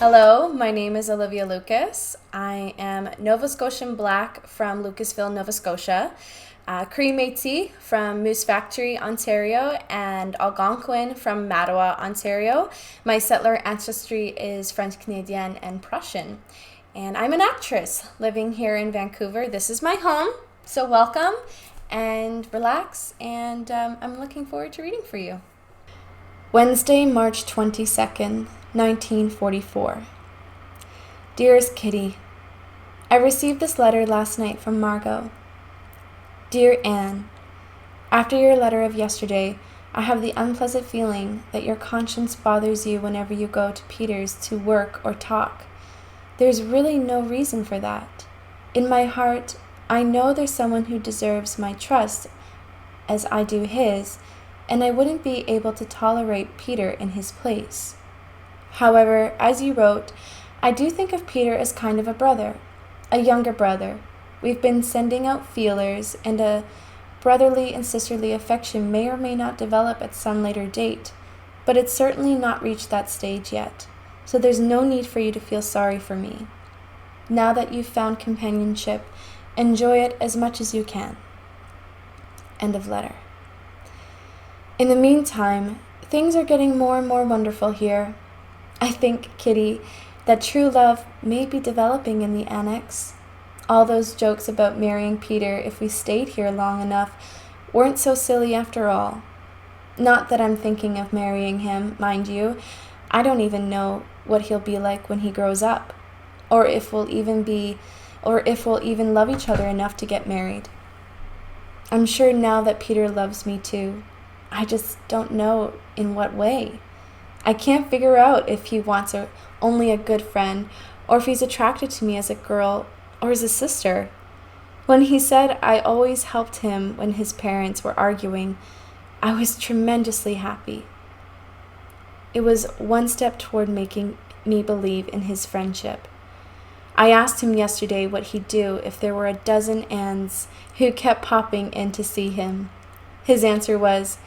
Hello, my name is Olivia Lucas. I am Nova Scotian Black from Lucasville, Nova Scotia, Cree Métis from Moose Factory, Ontario, and Algonquin from Mattawa, Ontario. My settler ancestry is French Canadian and Prussian. And I'm an actress living here in Vancouver. This is my home, so welcome and relax, and I'm looking forward to reading for you. Wednesday, March 22nd, 1944. Dearest Kitty, I received this letter last night from Margot. Dear Anne, after your letter of yesterday, I have the unpleasant feeling that your conscience bothers you whenever you go to Peter's to work or talk. There's really no reason for that. In my heart, I know there's someone who deserves my trust, as I do his, and I wouldn't be able to tolerate Peter in his place. However, as you wrote, I do think of Peter as kind of a brother, a younger brother. We've been sending out feelers, and a brotherly and sisterly affection may or may not develop at some later date, but it's certainly not reached that stage yet, so there's no need for you to feel sorry for me. Now that you've found companionship, enjoy it as much as you can. End of letter. In the meantime, things are getting more and more wonderful here. I think, Kitty, that true love may be developing in the annex. All those jokes about marrying Peter if we stayed here long enough weren't so silly after all. Not that I'm thinking of marrying him, mind you. I don't even know what he'll be like when he grows up, or if we'll even love each other enough to get married. I'm sure now that Peter loves me too. I just don't know in what way. I can't figure out if he wants only a good friend, or if he's attracted to me as a girl or as a sister. When he said I always helped him when his parents were arguing, I was tremendously happy. It was one step toward making me believe in his friendship. I asked him yesterday what he'd do if there were a dozen Annes who kept popping in to see him. His answer was,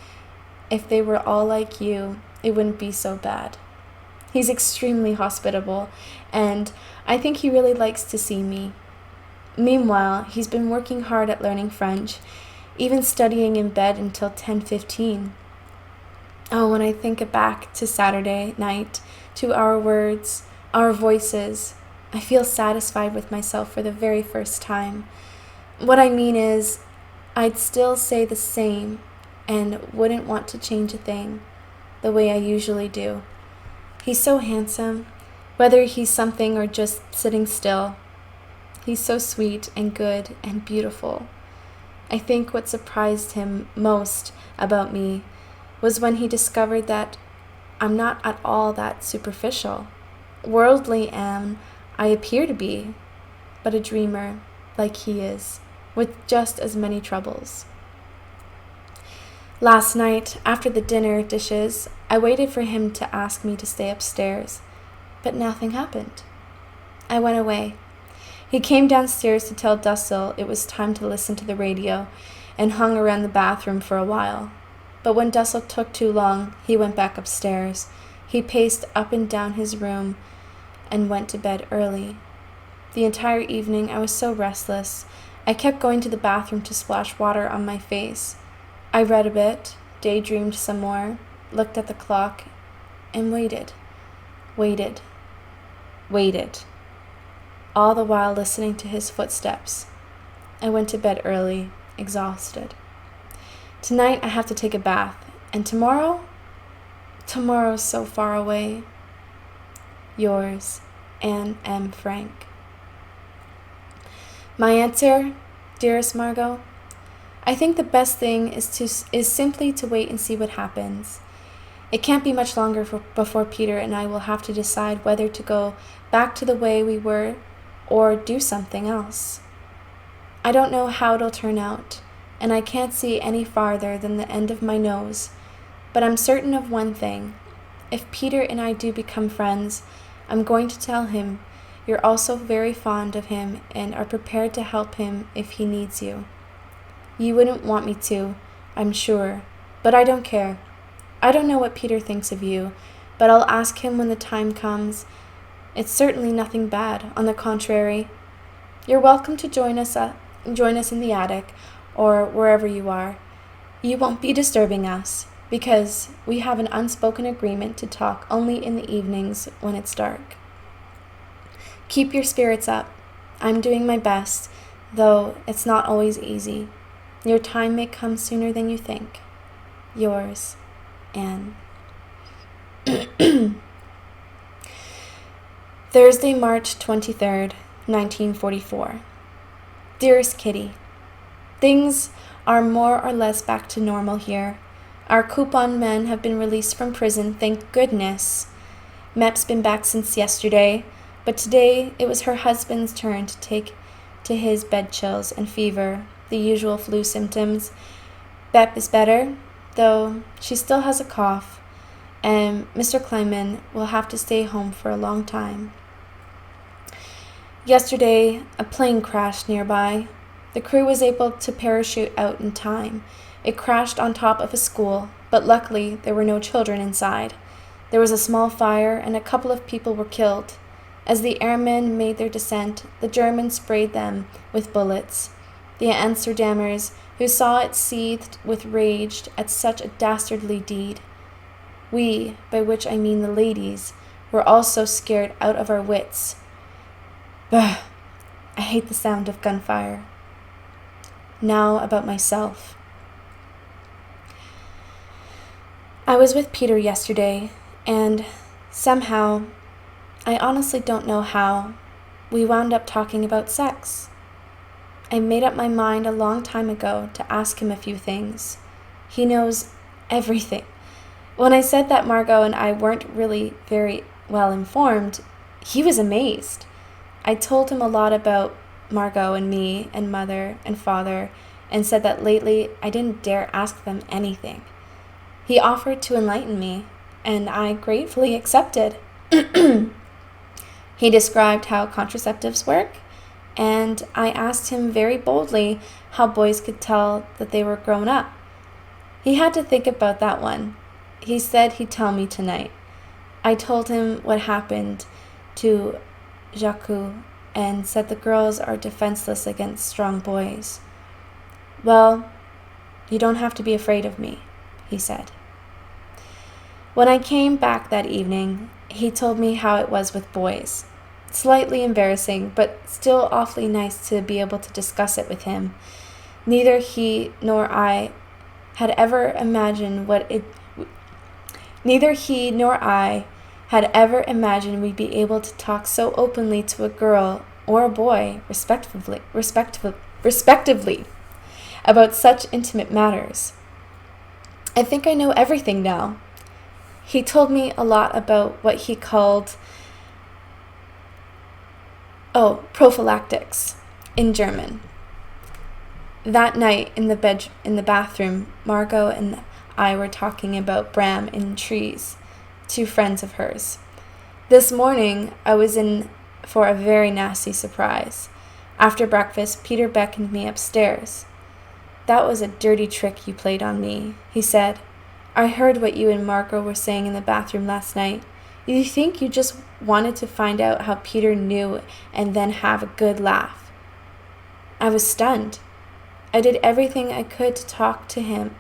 if they were all like you, it wouldn't be so bad. He's extremely hospitable, and I think he really likes to see me. Meanwhile, he's been working hard at learning French, even studying in bed until 10:15. Oh, when I think back to Saturday night, to our words, our voices, I feel satisfied with myself for the very first time. What I mean is, I'd still say the same and wouldn't want to change a thing, the way I usually do. He's so handsome, whether he's something or just sitting still. He's so sweet and good and beautiful. I think what surprised him most about me was when he discovered that I'm not at all that superficial. Worldly I appear to be, but a dreamer like he is, with just as many troubles. Last night, after the dinner dishes, I waited for him to ask me to stay upstairs, but nothing happened. I went away. He came downstairs to tell Dussel it was time to listen to the radio, and hung around the bathroom for a while. But when Dussel took too long, he went back upstairs. He paced up and down his room and went to bed early. The entire evening I was so restless. I kept going to the bathroom to splash water on my face. I read a bit, daydreamed some more, looked at the clock, and waited, all the while listening to his footsteps. I went to bed early, exhausted. Tonight I have to take a bath, and tomorrow's so far away. Yours, Anne M. Frank. My answer, dearest Margot, I think the best thing is simply to wait and see what happens. It can't be much longer before Peter and I will have to decide whether to go back to the way we were or do something else. I don't know how it'll turn out, and I can't see any farther than the end of my nose, but I'm certain of one thing. If Peter and I do become friends, I'm going to tell him you're also very fond of him and are prepared to help him if he needs you. You wouldn't want me to, I'm sure, but I don't care. I don't know what Peter thinks of you, but I'll ask him when the time comes, It's certainly nothing bad. On the contrary, you're welcome to join us in the attic or wherever you are. You won't be disturbing us because we have an unspoken agreement to talk only in the evenings when it's dark. Keep your spirits up. I'm doing my best, though it's not always easy. Your time may come sooner than you think. Yours, Anne. Thursday, March 23rd, 1944. Dearest Kitty, things are more or less back to normal here. Our coupon men have been released from prison, thank goodness. Mep's been back since yesterday, but today it was her husband's turn to take to his bed chills and fever, the usual flu symptoms. Bep is better, though she still has a cough, and Mr. Kleiman will have to stay home for a long time. Yesterday, a plane crashed nearby. The crew was able to parachute out in time. It crashed on top of a school, but luckily there were no children inside. There was a small fire and a couple of people were killed. As the airmen made their descent, the Germans sprayed them with bullets. The Amsterdammers, who saw it, seethed with rage at such a dastardly deed. We, by which I mean the ladies, were all so scared out of our wits. Bah! I hate the sound of gunfire. Now about myself. I was with Peter yesterday, and somehow, I honestly don't know how, we wound up talking about sex. I made up my mind a long time ago to ask him a few things. He knows everything. When I said that Margot and I weren't really very well informed, he was amazed. I told him a lot about Margot and me and Mother and Father, and said that lately I didn't dare ask them anything. He offered to enlighten me, and I gratefully accepted. He described how contraceptives work, and I asked him very boldly how boys could tell that they were grown up. He had to think about that one. He said he'd tell me tonight. I told him what happened to Jacques and said the girls are defenseless against strong boys. Well, you don't have to be afraid of me, he said. When I came back that evening, he told me how it was with boys. Slightly embarrassing, but still awfully nice to be able to discuss it with him. Neither he nor I had ever imagined we'd be able to talk so openly to a girl or a boy, respectively, about such intimate matters. I think I know everything now. He told me a lot about what he called prophylactics in German. That night in the bathroom, Margot and I were talking about Bram and trees, two friends of hers. This morning, I was in for a very nasty surprise. After breakfast, Peter beckoned me upstairs. That was a dirty trick you played on me, he said. I heard what you and Margot were saying in the bathroom last night. You think you just wanted to find out how Peter knew and then have a good laugh. I was stunned. I did everything I could to talk him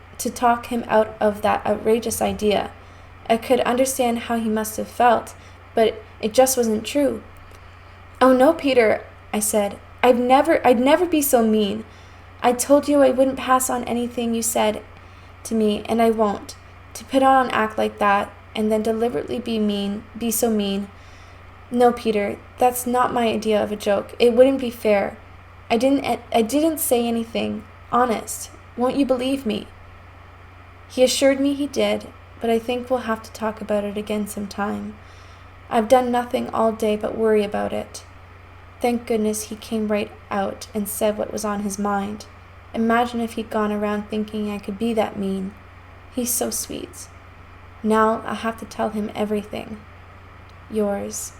out of that outrageous idea. I could understand how he must have felt, but it just wasn't true. Oh no, Peter, I said. I'd never be so mean. I told you I wouldn't pass on anything you said to me, and I won't. To put on an act like that, and then deliberately be so mean. No, Peter, that's not my idea of a joke. It wouldn't be fair. I didn't say anything. Honest. Won't you believe me? He assured me he did, but I think we'll have to talk about it again sometime. I've done nothing all day but worry about it. Thank goodness he came right out and said what was on his mind. Imagine if he'd gone around thinking I could be that mean. He's so sweet. Now I'll have to tell him everything. Yours,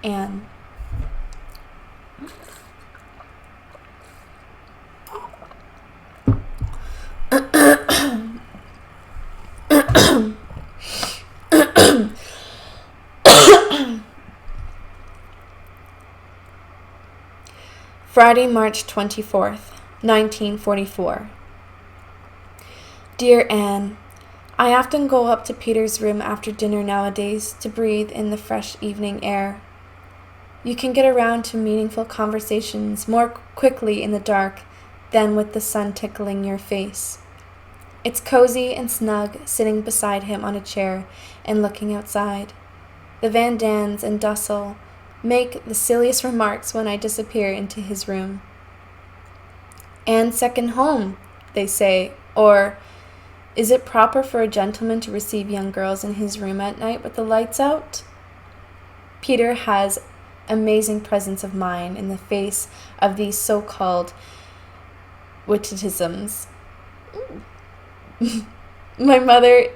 Anne. Friday, March 24th, 1944. Dear Anne, I often go up to Peter's room after dinner nowadays to breathe in the fresh evening air. You can get around to meaningful conversations more quickly in the dark than with the sun tickling your face. It's cozy and snug sitting beside him on a chair and looking outside. The Van Dans and Dussel make the silliest remarks when I disappear into his room. Anne's second home, they say, or is it proper for a gentleman to receive young girls in his room at night with the lights out? Peter has amazing presence of mind in the face of these so-called witticisms. My mother,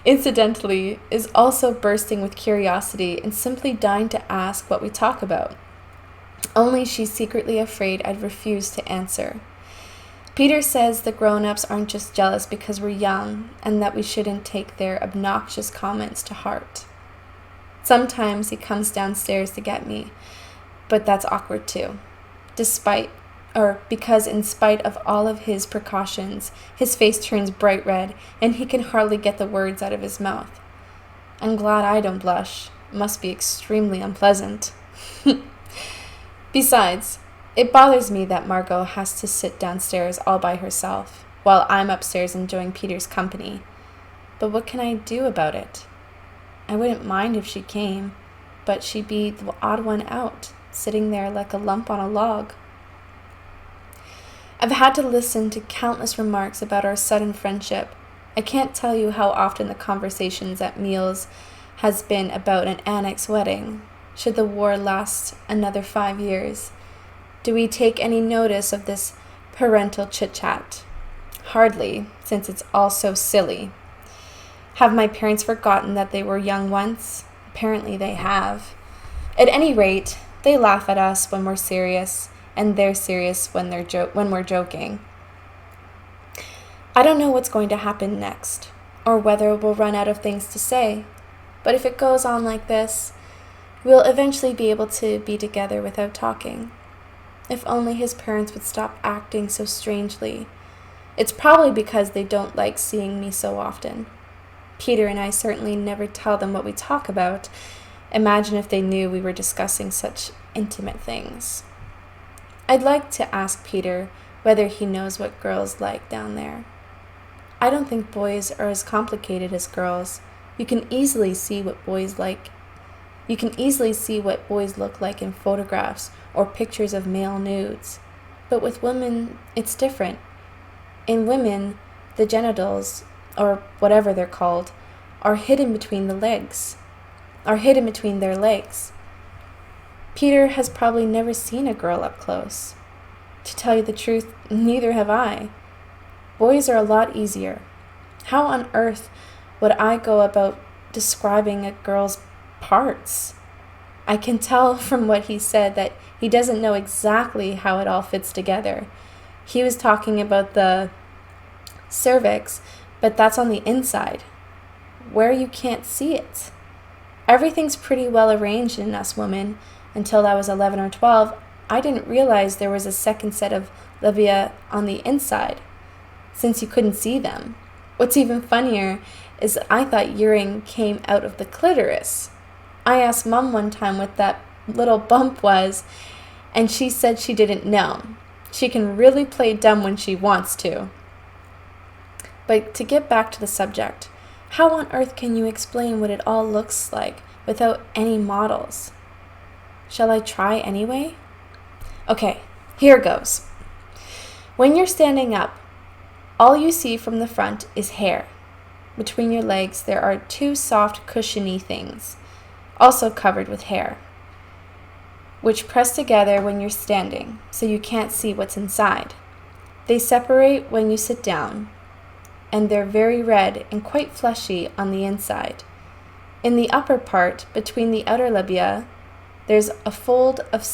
incidentally, is also bursting with curiosity and simply dying to ask what we talk about. Only she's secretly afraid I'd refuse to answer. Peter says the grown-ups aren't just jealous because we're young and that we shouldn't take their obnoxious comments to heart. Sometimes he comes downstairs to get me, but that's awkward too. Because in spite of all of his precautions, his face turns bright red, and he can hardly get the words out of his mouth. I'm glad I don't blush. It must be extremely unpleasant. Besides, it bothers me that Margot has to sit downstairs all by herself, while I'm upstairs enjoying Peter's company. But what can I do about it? I wouldn't mind if she came, but she'd be the odd one out, sitting there like a lump on a log. I've had to listen to countless remarks about our sudden friendship. I can't tell you how often the conversations at meals has been about an annex wedding. Should the war last another 5 years? Do we take any notice of this parental chit-chat? Hardly, since it's all so silly. Have my parents forgotten that they were young once? Apparently they have. At any rate, they laugh at us when we're serious, and they're serious when we're joking. I don't know what's going to happen next, or whether we'll run out of things to say, but if it goes on like this, we'll eventually be able to be together without talking. If only his parents would stop acting so strangely. It's probably because they don't like seeing me so often. Peter and I certainly never tell them what we talk about. Imagine if they knew we were discussing such intimate things. I'd like to ask Peter whether he knows what girls like down there. I don't think boys are as complicated as girls. You can easily see what boys like. You can easily see what boys look like in photographs or pictures of male nudes. But with women, it's different. In women, the genitals, or whatever they're called, are hidden between their legs. Peter has probably never seen a girl up close. To tell you the truth, neither have I. Boys are a lot easier. How on earth would I go about describing a girl's parts? I can tell from what he said that he doesn't know exactly how it all fits together. He was talking about the cervix, but that's on the inside, where you can't see it. Everything's pretty well arranged in us women. Until I was 11 or 12, I didn't realize there was a second set of labia on the inside, since you couldn't see them. What's even funnier is that I thought urine came out of the clitoris. I asked Mom one time what that little bump was, and she said she didn't know. She can really play dumb when she wants to. But to get back to the subject, how on earth can you explain what it all looks like without any models? Shall I try anyway? Okay, here goes. When you're standing up, all you see from the front is hair. Between your legs, there are two soft, cushiony things, also covered with hair, which press together when you're standing, so you can't see what's inside. They separate when you sit down, and they're very red and quite fleshy on the inside. In the upper part, between the outer labia, there's a fold of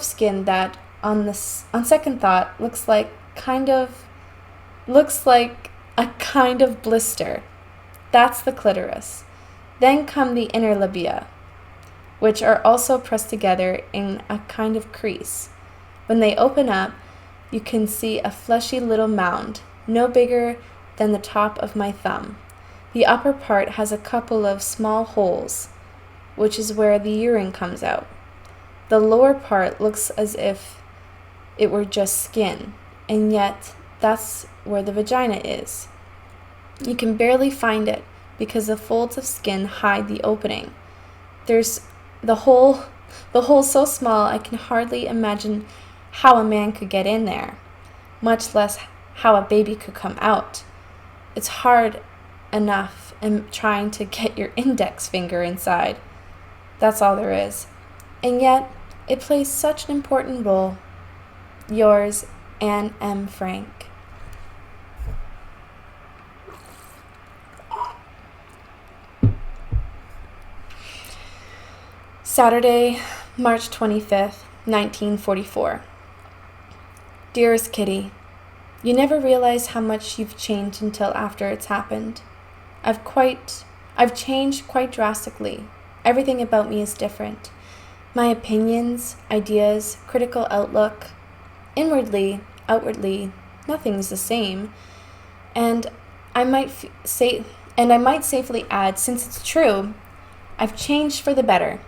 skin that, on second thought, looks like a kind of blister. That's the clitoris. Then come the inner labia, which are also pressed together in a kind of crease. When they open up, you can see a fleshy little mound, no bigger than the top of my thumb. The upper part has a couple of small holes, which is where the urine comes out. The lower part looks as if it were just skin, and yet that's where the vagina is. You can barely find it because the folds of skin hide the opening. There's the hole so small I can hardly imagine how a man could get in there, much less how a baby could come out. It's hard enough in trying to get your index finger inside. That's all there is. And yet, it plays such an important role. Yours, Anne M. Frank. Saturday, March 25th, 1944. Dearest Kitty, you never realize how much you've changed until after it's happened. I've changed quite drastically. Everything about me is different. My opinions, ideas, critical outlook. Inwardly, outwardly, nothing's the same. And I might safely add, since it's true, I've changed for the better.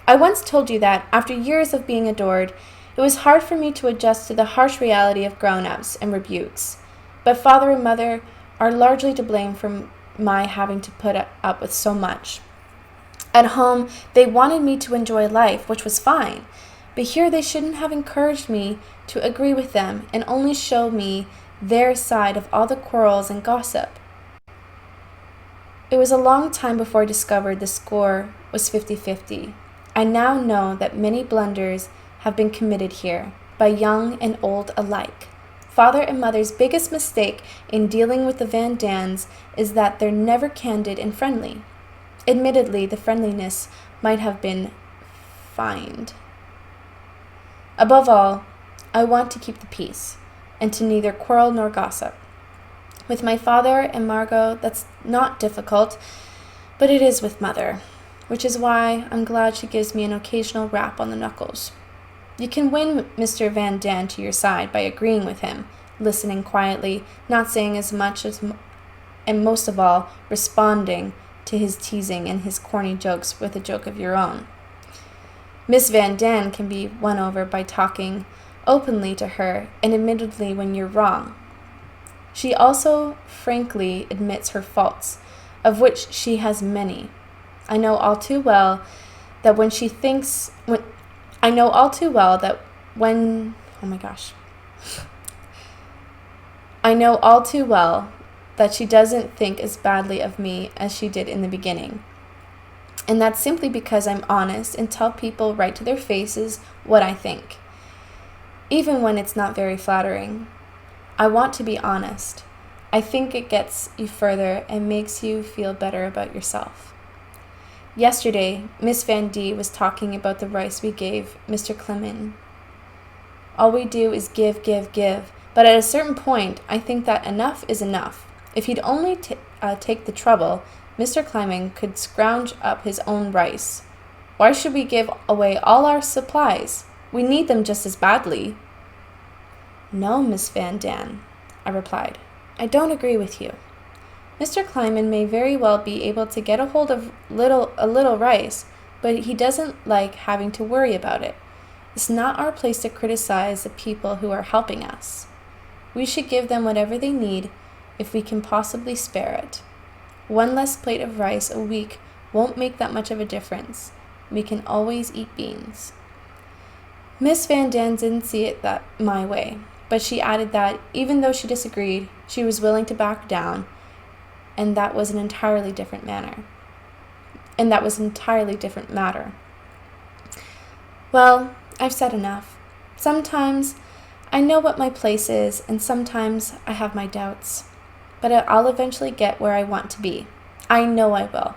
I once told you that, after years of being adored, it was hard for me to adjust to the harsh reality of grown-ups and rebukes. But father and mother are largely to blame for my having to put up with so much. At home, they wanted me to enjoy life, which was fine. But here they shouldn't have encouraged me to agree with them and only show me their side of all the quarrels and gossip. It was a long time before I discovered the score was 50-50. I now know that many blunders have been committed here, by young and old alike. Father and mother's biggest mistake in dealing with the Van Dans is that they're never candid and friendly. Admittedly, the friendliness might have been feigned. Above all, I want to keep the peace, and to neither quarrel nor gossip. With my father and Margot, that's not difficult, but it is with mother, which is why I'm glad she gives me an occasional rap on the knuckles. You can win Mr. Van Daan to your side by agreeing with him, listening quietly, not saying as much and most of all, responding to his teasing and his corny jokes with a joke of your own. Miss Van Daan can be won over by talking openly to her and admittedly when you're wrong. She also frankly admits her faults, of which she has many. I know all too well that she doesn't think as badly of me as she did in the beginning. And that's simply because I'm honest and tell people right to their faces what I think, even when it's not very flattering. I want to be honest. I think it gets you further and makes you feel better about yourself. Yesterday, Miss Van D was talking about the rice we gave Mr. Clement. All we do is give, but at a certain point, I think that enough is enough. If he'd only take the trouble, Mr. Clement could scrounge up his own rice. Why should we give away all our supplies? We need them just as badly. No, Miss Van Daan, I replied. I don't agree with you. Mr. Clement may very well be able to get a hold of a little rice, but he doesn't like having to worry about it. It's not our place to criticize the people who are helping us. We should give them whatever they need if we can possibly spare it. One less plate of rice a week won't make that much of a difference. We can always eat beans. Miss Van Daan didn't see it my way, but she added that, even though she disagreed, she was willing to back down, and that was an entirely different matter. Well, I've said enough. Sometimes I know what my place is, and sometimes I have my doubts. But I'll eventually get where I want to be. I know I will.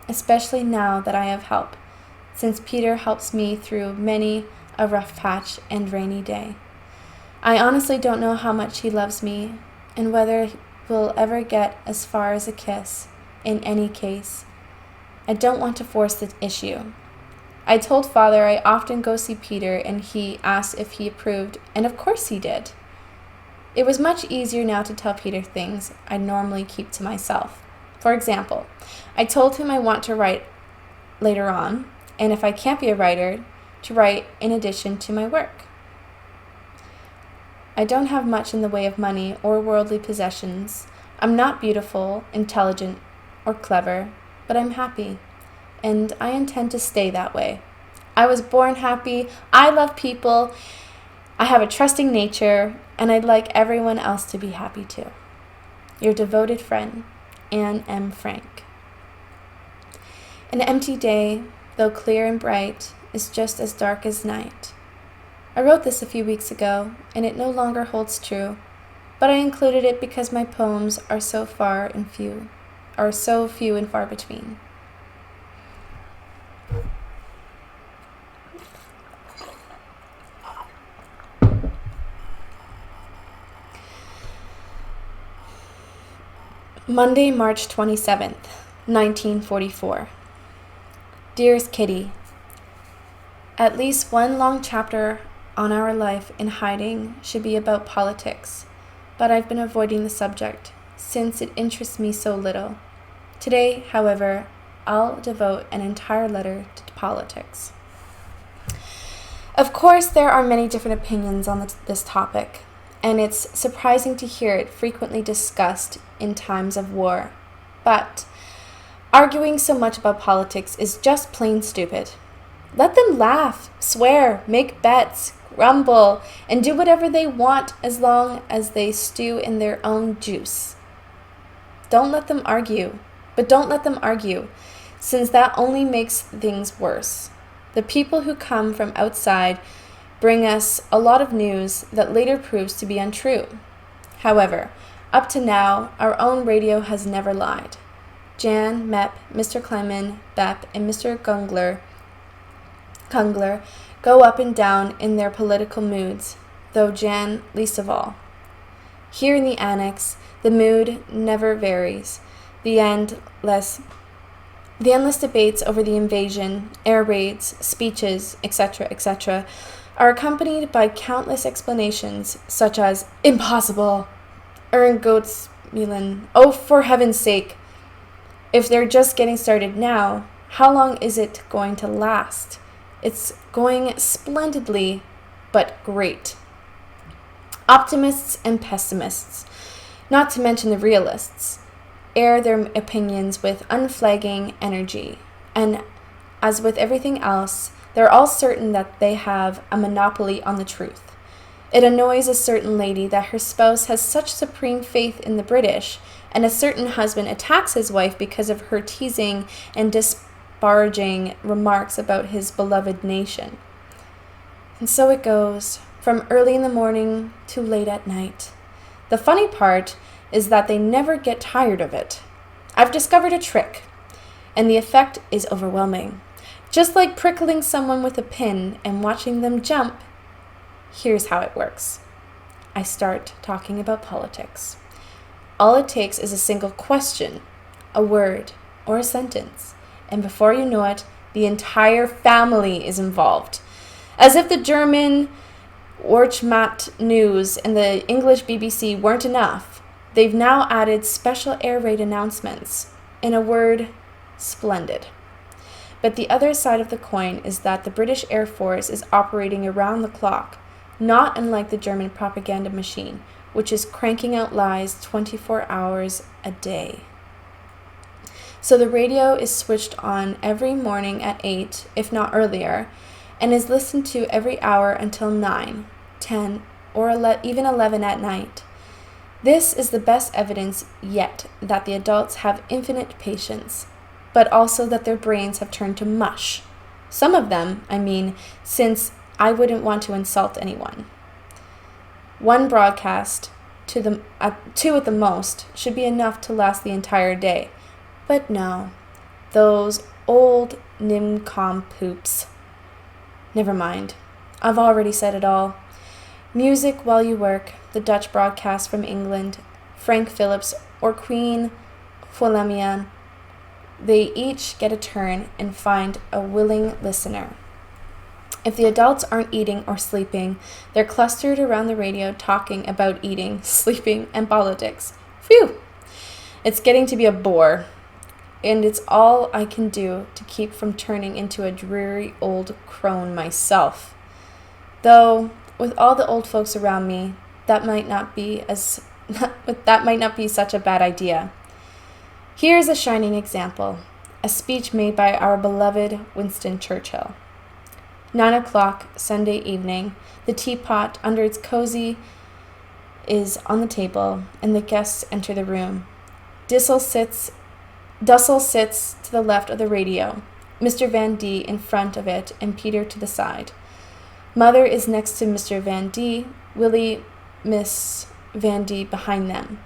Especially now that I have help, since Peter helps me through many a rough patch and rainy day. I honestly don't know how much he loves me, and whether we'll ever get as far as a kiss. In any case, I don't want to force the issue. I told Father I often go see Peter, and he asked if he approved, and of course he did. It was much easier now to tell Peter things I normally keep to myself. For example, I told him I want to write later on, and if I can't be a writer, to write in addition to my work. I don't have much in the way of money or worldly possessions. I'm not beautiful, intelligent, or clever, but I'm happy, and I intend to stay that way. I was born happy, I love people, I have a trusting nature, and I'd like everyone else to be happy too. Your devoted friend, Anne M. Frank. An empty day, though clear and bright, is just as dark as night. I wrote this a few weeks ago, and it no longer holds true, but I included it because my poems are so few and far between. Monday, March 27th, 1944. Dearest Kitty, at least one long chapter on our life in hiding should be about politics, but I've been avoiding the subject since it interests me so little. Today, however, I'll devote an entire letter to politics. Of course, there are many different opinions on this topic, and it's surprising to hear it frequently discussed in times of war. But arguing so much about politics is just plain stupid. Let them laugh, swear, make bets, grumble, and do whatever they want as long as they stew in their own juice. Don't let them argue, since that only makes things worse. The people who come from outside bring us a lot of news that later proves to be untrue. However, up to now, our own radio has never lied. Jan, Mep, Mr. Clement, Bep, and Mr. Kungler go up and down in their political moods, though Jan least of all. Here in the annex, the mood never varies. The endless debates over the invasion, air raids, speeches, etc., are accompanied by countless explanations, such as impossible, Goatsmilen, oh, for heaven's sake. If they're just getting started now, how long is it going to last? It's going splendidly, but great. Optimists and pessimists, not to mention the realists, air their opinions with unflagging energy, and as with everything else, they're all certain that they have a monopoly on the truth. It annoys a certain lady that her spouse has such supreme faith in the British, and a certain husband attacks his wife because of her teasing and disparaging remarks about his beloved nation. And so it goes, from early in the morning to late at night. The funny part is that they never get tired of it. I've discovered a trick, and the effect is overwhelming. Just like prickling someone with a pin and watching them jump. Here's how it works. I start talking about politics. All it takes is a single question, a word, or a sentence, and before you know it, the entire family is involved. As if the German Wortschmatt News and the English BBC weren't enough, they've now added special air raid announcements. In a word, splendid. But the other side of the coin is that the British Air Force is operating around the clock, not unlike the German propaganda machine, which is cranking out lies 24 hours a day. So the radio is switched on every morning at 8, if not earlier, and is listened to every hour until 9, 10, or even 11 at night. This is the best evidence yet that the adults have infinite patience, but also that their brains have turned to mush. Some of them, since I wouldn't want to insult anyone. One broadcast, two at the most, should be enough to last the entire day. But no, those old nincompoops. Never mind, I've already said it all. Music while you work, the Dutch broadcast from England, Frank Phillips or Queen Philomena, They each get a turn and find a willing listener. If the adults aren't eating or sleeping, they're clustered around the radio talking about eating, sleeping, and politics. Phew! It's getting to be a bore, and it's all I can do to keep from turning into a dreary old crone myself. Though, with all the old folks around me, that might not be such a bad idea. Here's a shining example, a speech made by our beloved Winston Churchill. 9 o'clock Sunday evening, the teapot under its cozy is on the table, and the guests enter the room. Dussel sits to the left of the radio, Mr. Van D in front of it, and Peter to the side. Mother is next to Mr. Van D, Willie, Miss Van D behind them.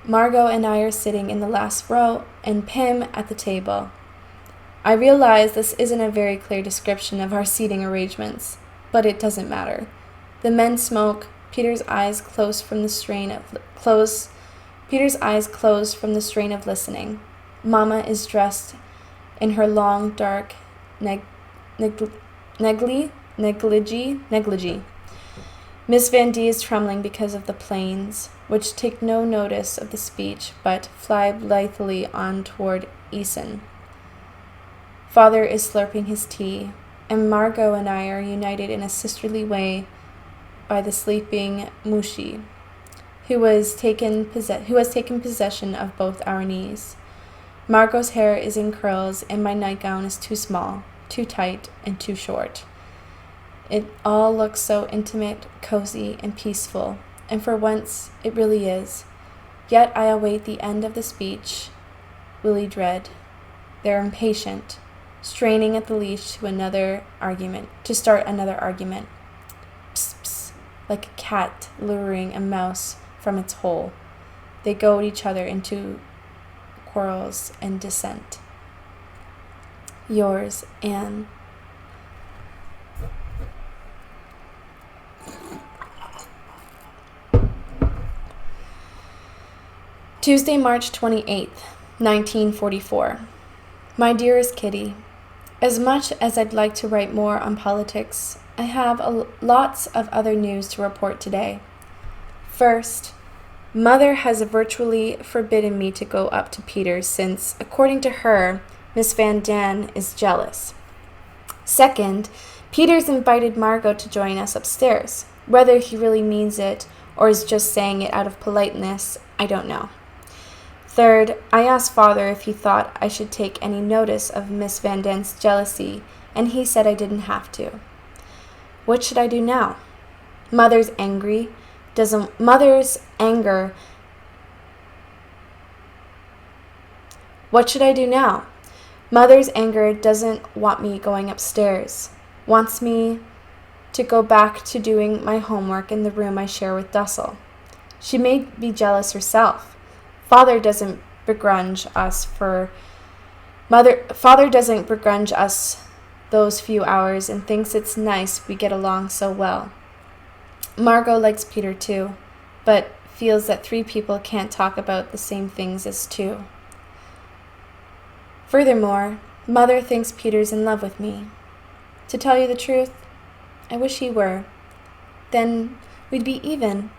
Margot and I are sitting in the last row, and Pim at the table. I realize this isn't a very clear description of our seating arrangements, but it doesn't matter. The men smoke, Peter's eyes closed from the strain of listening. Mama is dressed in her long, dark negligee. Miss Van D is trembling because of the planes, which take no notice of the speech, but fly blithely on toward Eason. Father is slurping his tea, and Margot and I are united in a sisterly way by the sleeping Mushi, who has taken possession of both our knees. Margot's hair is in curls, and my nightgown is too small, too tight, and too short. It all looks so intimate, cozy, and peaceful, and for once it really is. Yet I await the end of the speech, Willie dread. They're impatient, straining at the leash to start another argument. Psst, psst, like a cat luring a mouse from its hole. They goad each other into quarrels and dissent. Yours, Anne. Tuesday, March 28th, 1944. My dearest Kitty, as much as I'd like to write more on politics, I have lots of other news to report today. First, Mother has virtually forbidden me to go up to Peter's since, according to her, Miss Van Dan is jealous. Second, Peter's invited Margot to join us upstairs. Whether he really means it or is just saying it out of politeness, I don't know. Third, I asked Father if he thought I should take any notice of Miss Van Dan's jealousy, and he said I didn't have to. What should I do now? Mother's anger doesn't want me going upstairs, wants me to go back to doing my homework in the room I share with Dussel. She may be jealous herself. Father doesn't begrudge us those few hours and thinks it's nice we get along so well. Margot likes Peter too, but feels that 3 people can't talk about the same things as 2. Furthermore, Mother thinks Peter's in love with me. To tell you the truth, I wish he were. Then we'd be even,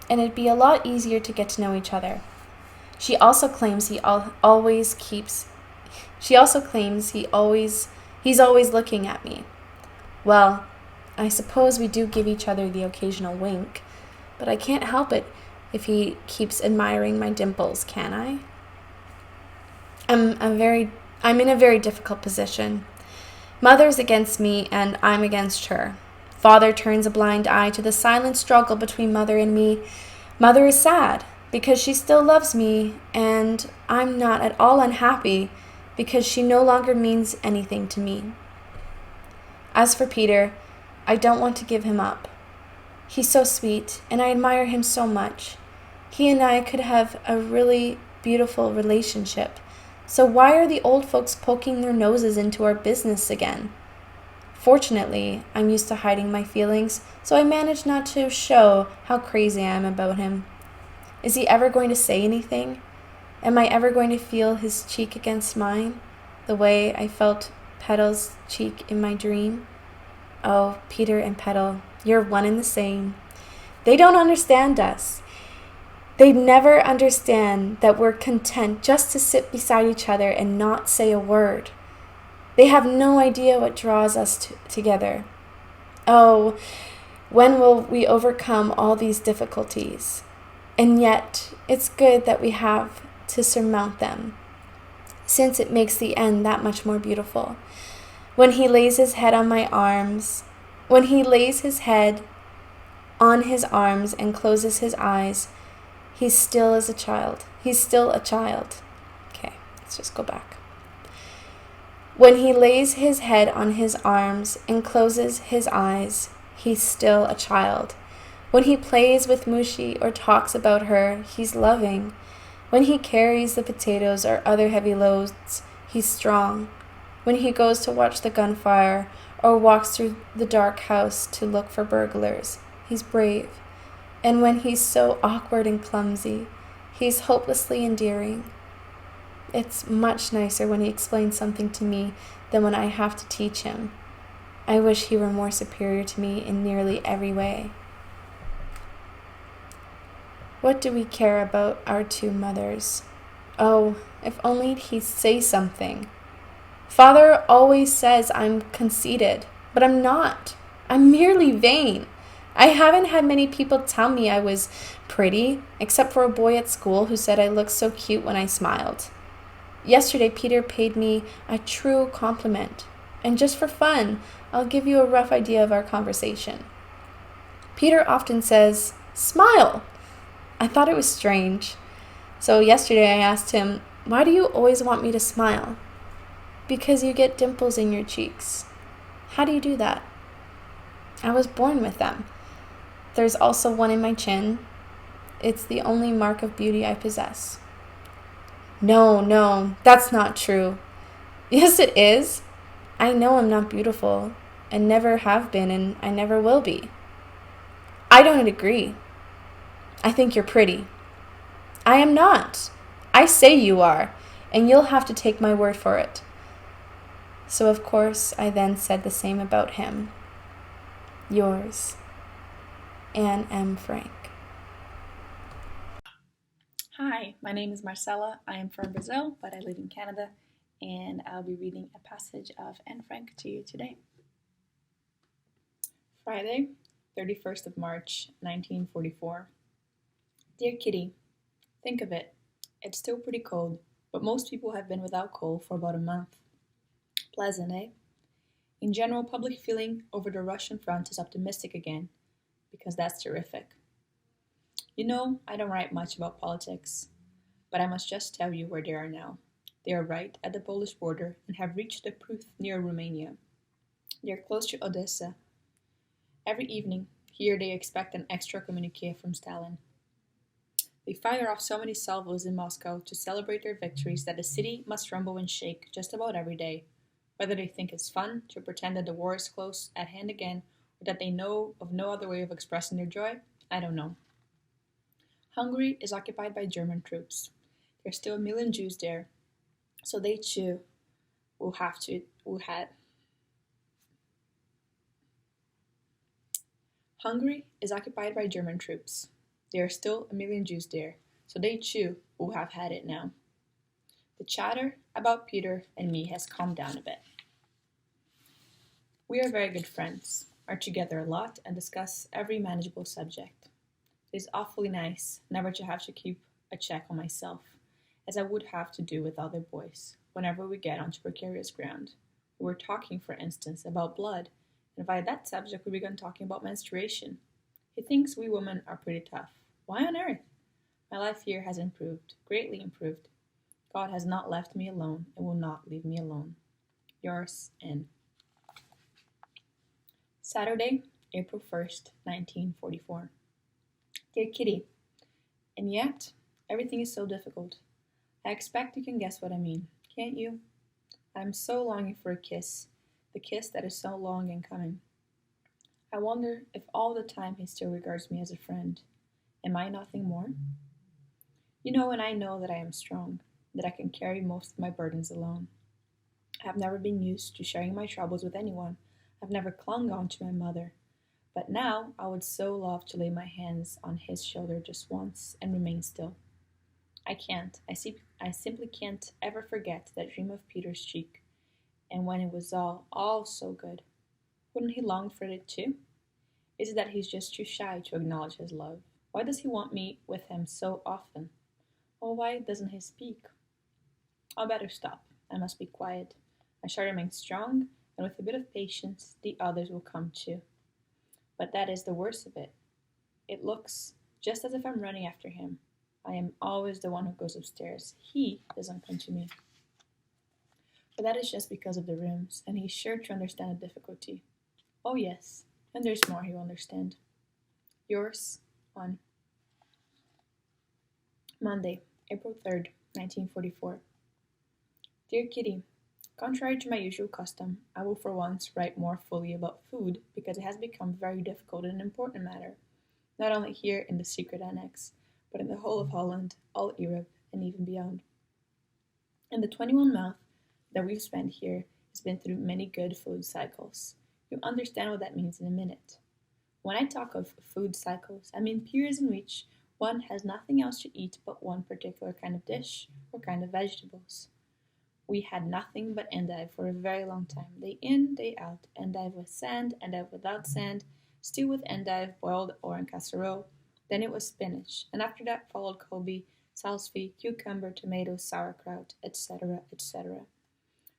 and it'd be a lot easier to get to know each other. She also claims he's always looking at me. Well, I suppose we do give each other the occasional wink, but I can't help it if he keeps admiring my dimples, can I? I'm in a very difficult position. Mother's against me and I'm against her. Father turns a blind eye to the silent struggle between Mother and me. Mother is sad because she still loves me, and I'm not at all unhappy because she no longer means anything to me. As for Peter, I don't want to give him up. He's so sweet, and I admire him so much. He and I could have a really beautiful relationship. So why are the old folks poking their noses into our business again? Fortunately, I'm used to hiding my feelings, so I manage not to show how crazy I am about him. Is he ever going to say anything? Am I ever going to feel his cheek against mine, the way I felt Petal's cheek in my dream? Oh, Peter and Petal, you're one and the same. They don't understand us. They never understand that we're content just to sit beside each other and not say a word. They have no idea what draws us together. Oh, when will we overcome all these difficulties? And yet, it's good that we have to surmount them, since it makes the end that much more beautiful. When he lays his head on my arms, when he lays his head on his arms and closes his eyes, he's still as a child. He's still a child. Okay, let's just go back. When he lays his head on his arms and closes his eyes, he's still a child. When he plays with Mushi or talks about her, he's loving. When he carries the potatoes or other heavy loads, he's strong. When he goes to watch the gunfire or walks through the dark house to look for burglars, he's brave. And when he's so awkward and clumsy, he's hopelessly endearing. It's much nicer when he explains something to me than when I have to teach him. I wish he were more superior to me in nearly every way. What do we care about our two mothers? Oh, if only he'd say something. Father always says I'm conceited, but I'm not. I'm merely vain. I haven't had many people tell me I was pretty, except for a boy at school who said I looked so cute when I smiled. Yesterday, Peter paid me a true compliment, and just for fun, I'll give you a rough idea of our conversation. Peter often says, "Smile." I thought it was strange. So yesterday I asked him, "Why do you always want me to smile?" "Because you get dimples in your cheeks." "How do you do that?" "I was born with them. There's also one in my chin. It's the only mark of beauty I possess." No, that's not true." "Yes, it is. I know I'm not beautiful, and never have been, and I never will be." "I don't agree. I think you're pretty." "I am not. I say you are, and you'll have to take my word for it." So of course I then said the same about him. Yours, Anne M. Frank. Hi, my name is Marcella. I am from Brazil, but I live in Canada, and I'll be reading a passage of Anne Frank to you today. Friday, 31st of March, 1944. Dear Kitty, think of it. It's still pretty cold, but most people have been without coal for about a month. Pleasant, eh? In general, public feeling over the Russian front is optimistic again, because that's terrific. You know, I don't write much about politics, but I must just tell you where they are now. They are right at the Polish border and have reached the Pruth near Romania. They are close to Odessa. Every evening, here they expect an extra communique from Stalin. They fire off so many salvos in Moscow to celebrate their victories that the city must rumble and shake just about every day. Whether they think it's fun to pretend that the war is close at hand again, or that they know of no other way of expressing their joy, I don't know. Hungary is occupied by German troops. There's still 1,000,000 Jews there, so they too will had. Hungary is occupied by German troops. There are still 1,000,000 Jews there, so they too will have had it now. The chatter about Peter and me has calmed down a bit. We are very good friends, are together a lot, and discuss every manageable subject. It is awfully nice never to have to keep a check on myself, as I would have to do with other boys, whenever we get onto precarious ground. We were talking, for instance, about blood, and via that subject we began talking about menstruation. He thinks we women are pretty tough. Why on earth? My life here has improved, greatly improved. God has not left me alone and will not leave me alone. Yours, N. Saturday, April 1st, 1944. Dear Kitty, and yet, everything is so difficult. I expect you can guess what I mean, can't you? I am so longing for a kiss, the kiss that is so long in coming. I wonder if all the time he still regards me as a friend. Am I nothing more? You know when I know that I am strong, that I can carry most of my burdens alone. I have never been used to sharing my troubles with anyone. I've never clung on to my mother. But now I would so love to lay my hands on his shoulder just once and remain still. I can't. I simply can't ever forget that dream of Peter's cheek, and when it was all so good. Wouldn't he long for it too? Is it that he's just too shy to acknowledge his love? Why does he want me with him so often? Or why doesn't he speak? I'll better stop. I must be quiet. I shall remain strong, and with a bit of patience, the others will come too. But that is the worst of it. It looks just as if I'm running after him. I am always the one who goes upstairs. He doesn't come to me. But that is just because of the rooms, and he's sure to understand the difficulty. Oh, yes, and there's more he will understand. Yours on Monday, April 3rd, 1944. Dear Kitty, contrary to my usual custom, I will for once write more fully about food because it has become very difficult and important matter, not only here in the secret annex, but in the whole of Holland, all Europe, and even beyond. And the 21 months that we've spent here has been through many good food cycles. You'll understand what that means in a minute. When I talk of food cycles, I mean periods in which one has nothing else to eat but one particular kind of dish or kind of vegetables. We had nothing but endive for a very long time, day in, day out, endive with sand, endive without sand, stew with endive, boiled or in casserole. Then it was spinach, and after that followed Kobe, salsify, cucumber, tomatoes, sauerkraut, etc., etc.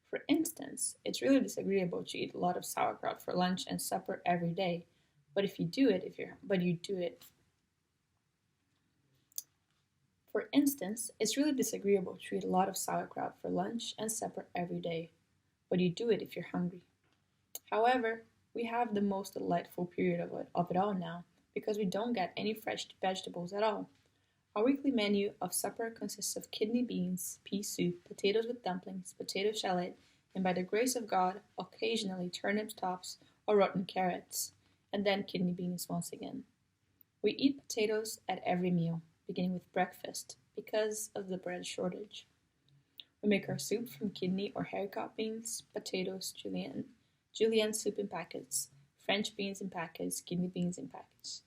For instance, it's really disagreeable to eat a lot of sauerkraut for lunch and supper every day, but if you do it, but you do it. For instance, it's really disagreeable to eat a lot of sauerkraut for lunch and supper every day, but you do it if you're hungry. However, we have the most delightful period of it all now, because we don't get any fresh vegetables at all. Our weekly menu of supper consists of kidney beans, pea soup, potatoes with dumplings, potato shallot, and by the grace of God, occasionally turnip tops or rotten carrots, and then kidney beans once again. We eat potatoes at every meal, beginning with breakfast, because of the bread shortage. We make our soup from kidney or haricot beans, potatoes, julienne soup in packets, French beans in packets, kidney beans in packets.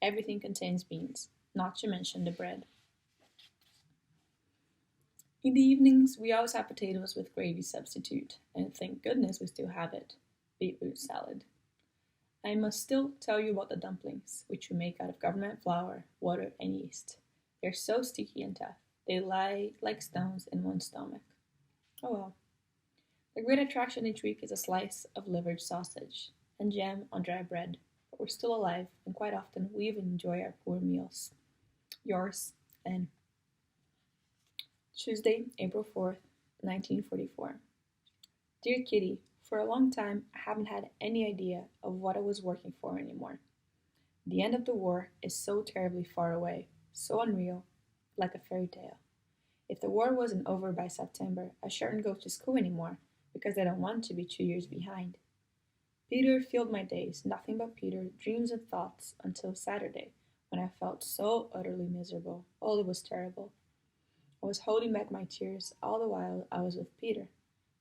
Everything contains beans, not to mention the bread. In the evenings, we always have potatoes with gravy substitute, and thank goodness we still have it, beetroot salad. I must still tell you about the dumplings, which we make out of government flour, water, and yeast. They're so sticky and tough, they lie like stones in one's stomach. Oh well. The great attraction each week is a slice of livered sausage and jam on dry bread, but we're still alive, and quite often we even enjoy our poor meals. Yours, N. Tuesday, April 4th, 1944. Dear Kitty, for a long time I haven't had any idea of what I was working for anymore. The end of the war is so terribly far away, so unreal, like a fairy tale. If the war wasn't over by September, I shouldn't go to school anymore, because I don't want to be 2 years behind. Peter filled my days, nothing but Peter, dreams and thoughts, until Saturday, when I felt so utterly miserable. Oh, it was terrible. I was holding back my tears all the while I was with Peter,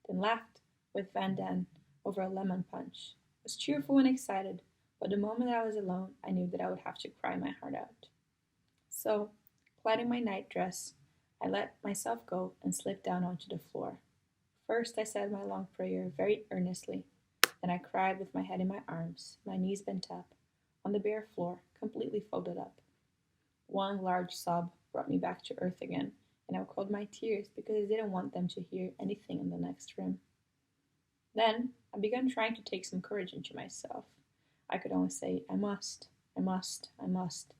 then laughed with Van Dan over a lemon punch. I was cheerful and excited, but the moment I was alone, I knew that I would have to cry my heart out. So, clad in my nightdress, I let myself go and slipped down onto the floor. First, I said my long prayer very earnestly. Then I cried with my head in my arms, my knees bent up, on the bare floor, completely folded up. One large sob brought me back to earth again, and I called my tears because I didn't want them to hear anything in the next room. Then I began trying to take some courage into myself. I could only say, I must, I must, I must.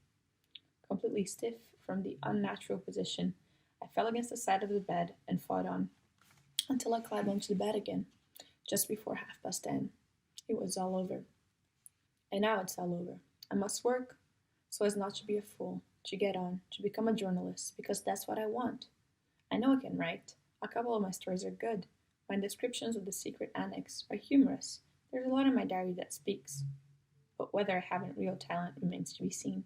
Completely stiff from the unnatural position, I fell against the side of the bed and fought on, until I climbed onto the bed again, just before 10:30. It was all over. And now it's all over. I must work, so as not to be a fool, to get on, to become a journalist, because that's what I want. I know I can write. A couple of my stories are good. My descriptions of the secret annex are humorous. There's a lot in my diary that speaks. But whether I have real talent remains to be seen.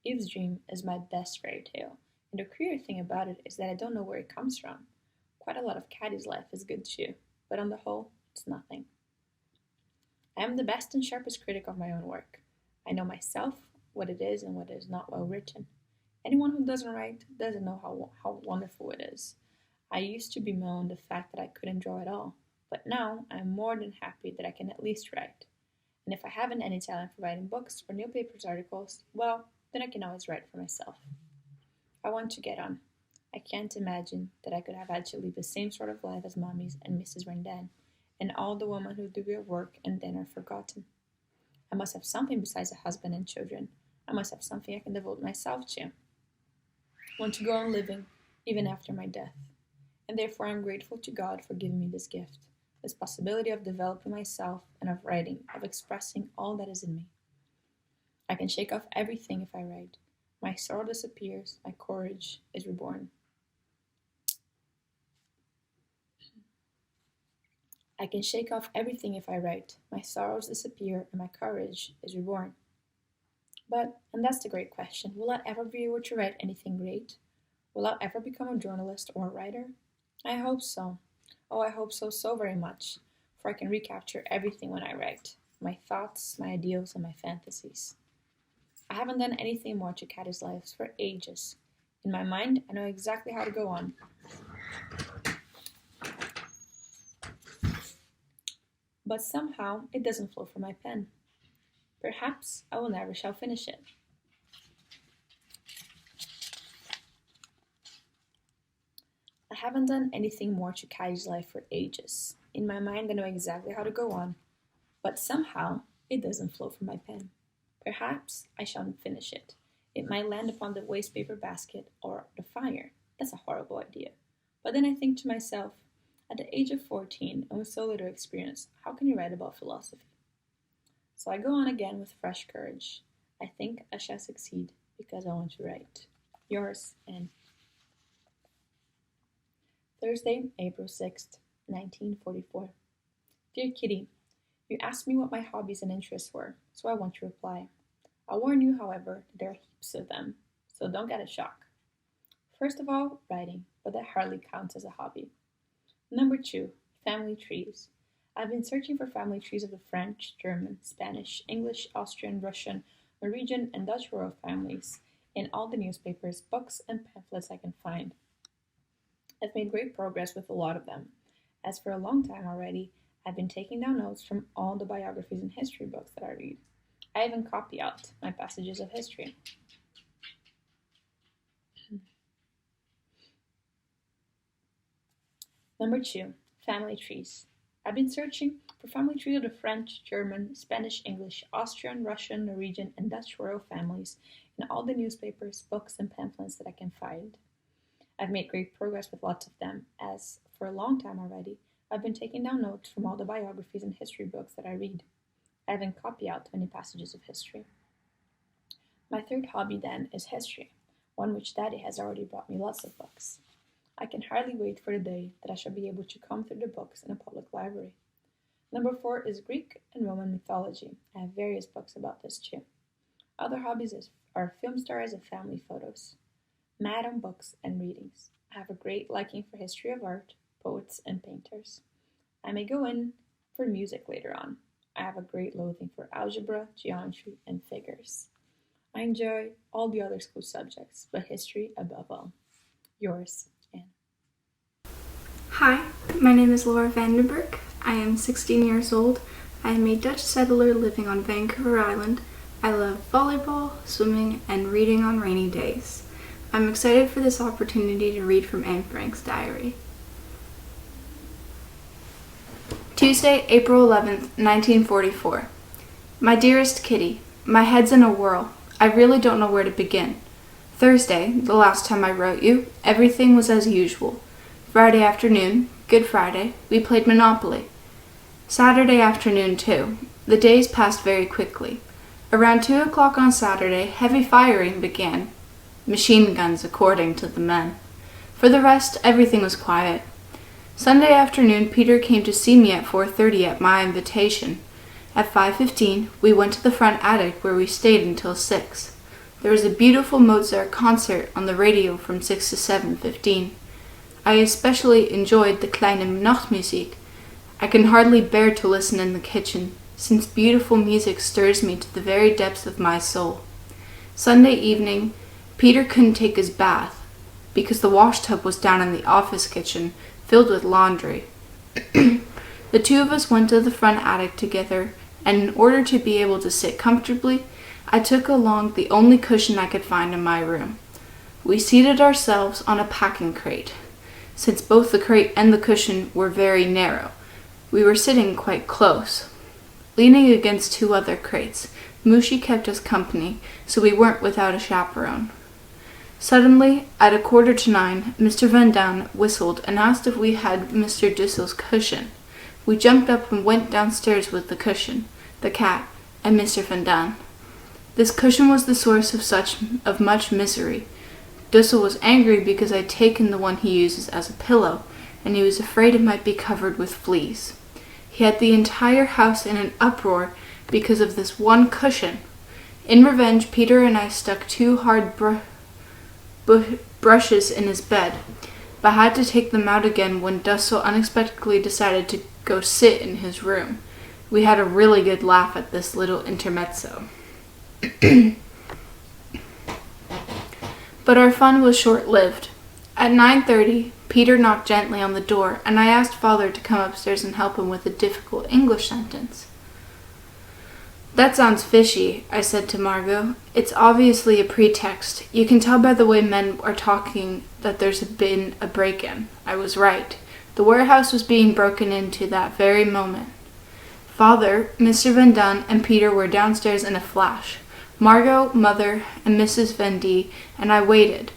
Eve's Dream is my best fairy tale, And the queer thing about it is that I don't know where it comes from. Quite a lot of Caddy's life is good too, but on the whole, it's nothing. I am the best and sharpest critic of my own work. I know myself, what it is and what is not well written. Anyone who doesn't write doesn't know how wonderful it is. I used to bemoan the fact that I couldn't draw at all, but now I am more than happy that I can at least write. And if I haven't any talent for writing books or newspapers articles, well, then I can always write for myself. I want to get on. I can't imagine that I could have had to live the same sort of life as Mommy's and Mrs. Rendon, and all the women who do their work and then are forgotten. I must have something besides a husband and children. I must have something I can devote myself to. I want to go on living, even after my death. And therefore I am grateful to God for giving me this gift, this possibility of developing myself and of writing, of expressing all that is in me. I can shake off everything if I write. My sorrow disappears, my courage is reborn. I can shake off everything if I write. My sorrows disappear and my courage is reborn. But, and that's the great question, will I ever be able to write anything great? Will I ever become a journalist or a writer? I hope so. Oh, I hope so, so very much, for I can recapture everything when I write, my thoughts, my ideals, and my fantasies. I haven't done anything more to Caddy's lives for ages. In my mind, I know exactly how to go on. But somehow, it doesn't flow from my pen. Perhaps I will never shall finish it. I haven't done anything more to Caddy's life for ages. In my mind, I know exactly how to go on. But somehow, it doesn't flow from my pen. Perhaps I shan't finish it. It might land upon the wastepaper basket or the fire. That's a horrible idea. But then I think to myself, at the age of 14 and with so little experience, how can you write about philosophy? So I go on again with fresh courage. I think I shall succeed because I want to write. Yours, Anne. Thursday, April 6th, 1944. Dear Kitty, you asked me what my hobbies and interests were, so I want to reply. I'll warn you, however, that there are heaps of them, so don't get a shock. First of all, writing, but that hardly counts as a hobby. Number 2, family trees. I've been searching for family trees of the French, German, Spanish, English, Austrian, Russian, Norwegian, and Dutch royal families in all the newspapers, books, and pamphlets I can find. I've made great progress with a lot of them, as for a long time already, I've been taking down notes from all the biographies and history books that I read. I even copy out my passages of history. Number 2, family trees. I've been searching for family trees of the French, German, Spanish, English, Austrian, Russian, Norwegian, and Dutch royal families in all the newspapers, books, and pamphlets that I can find. I've made great progress with lots of them, as, for a long time already, I've been taking down notes from all the biographies and history books that I read. I even copy out many passages of history. My third hobby, then, is history, one which Daddy has already brought me lots of books. I can hardly wait for the day that I shall be able to comb through the books in a public library. Number 4 is Greek and Roman mythology. I have various books about this too. Other hobbies are film stars and family photos. Mad on books and readings. I have a great liking for history of art, poets, and painters. I may go in for music later on. I have a great loathing for algebra, geometry, and figures. I enjoy all the other school subjects, but history above all. Yours, Anne. Hi, my name is Laura Vandenberg. I am 16 years old. I am a Dutch settler living on Vancouver Island. I love volleyball, swimming, and reading on rainy days. I'm excited for this opportunity to read from Anne Frank's diary. Tuesday, April 11th, 1944. My dearest Kitty, my head's in a whirl. I really don't know where to begin. Thursday, the last time I wrote you, everything was as usual. Friday afternoon, Good Friday, we played Monopoly. Saturday afternoon, too. The days passed very quickly. Around 2 o'clock on Saturday, heavy firing began. Machine guns, according to the men. For the rest, everything was quiet. Sunday afternoon, Peter came to see me at 4:30 at my invitation. At 5:15, we went to the front attic where we stayed until 6. There was a beautiful Mozart concert on the radio from 6 to 7:15. I especially enjoyed the kleine Nachtmusik. I can hardly bear to listen in the kitchen, since beautiful music stirs me to the very depths of my soul. Sunday evening, Peter couldn't take his bath, because the washtub was down in the office kitchen, filled with laundry. The two of us went to the front attic together, and in order to be able to sit comfortably, I took along the only cushion I could find in my room. We seated ourselves on a packing crate. Since both the crate and the cushion were very narrow, we were sitting quite close. Leaning against two other crates, Mushi kept us company, so we weren't without a chaperone. Suddenly, at 9:15, Mr. Van Daan whistled and asked if we had Mr. Dussel's cushion. We jumped up and went downstairs with the cushion, the cat, and Mr. Van Daan. This cushion was the source of much misery. Dussel was angry because I'd taken the one he uses as a pillow, and he was afraid it might be covered with fleas. He had the entire house in an uproar because of this one cushion. In revenge, Peter and I stuck two hard brushes in his bed, but had to take them out again when Dussel unexpectedly decided to go sit in his room. We had a really good laugh at this little intermezzo. But our fun was short-lived. At 9:30, Peter knocked gently on the door, and I asked Father to come upstairs and help him with a difficult English sentence. "That sounds fishy," I said to Margot. "It's obviously a pretext. You can tell by the way men are talking that there's been a break-in." I was right. The warehouse was being broken into that very moment. Father, Mr. Van Daan, and Peter were downstairs in a flash. Margot, Mother, and Mrs. Van D. and I waited.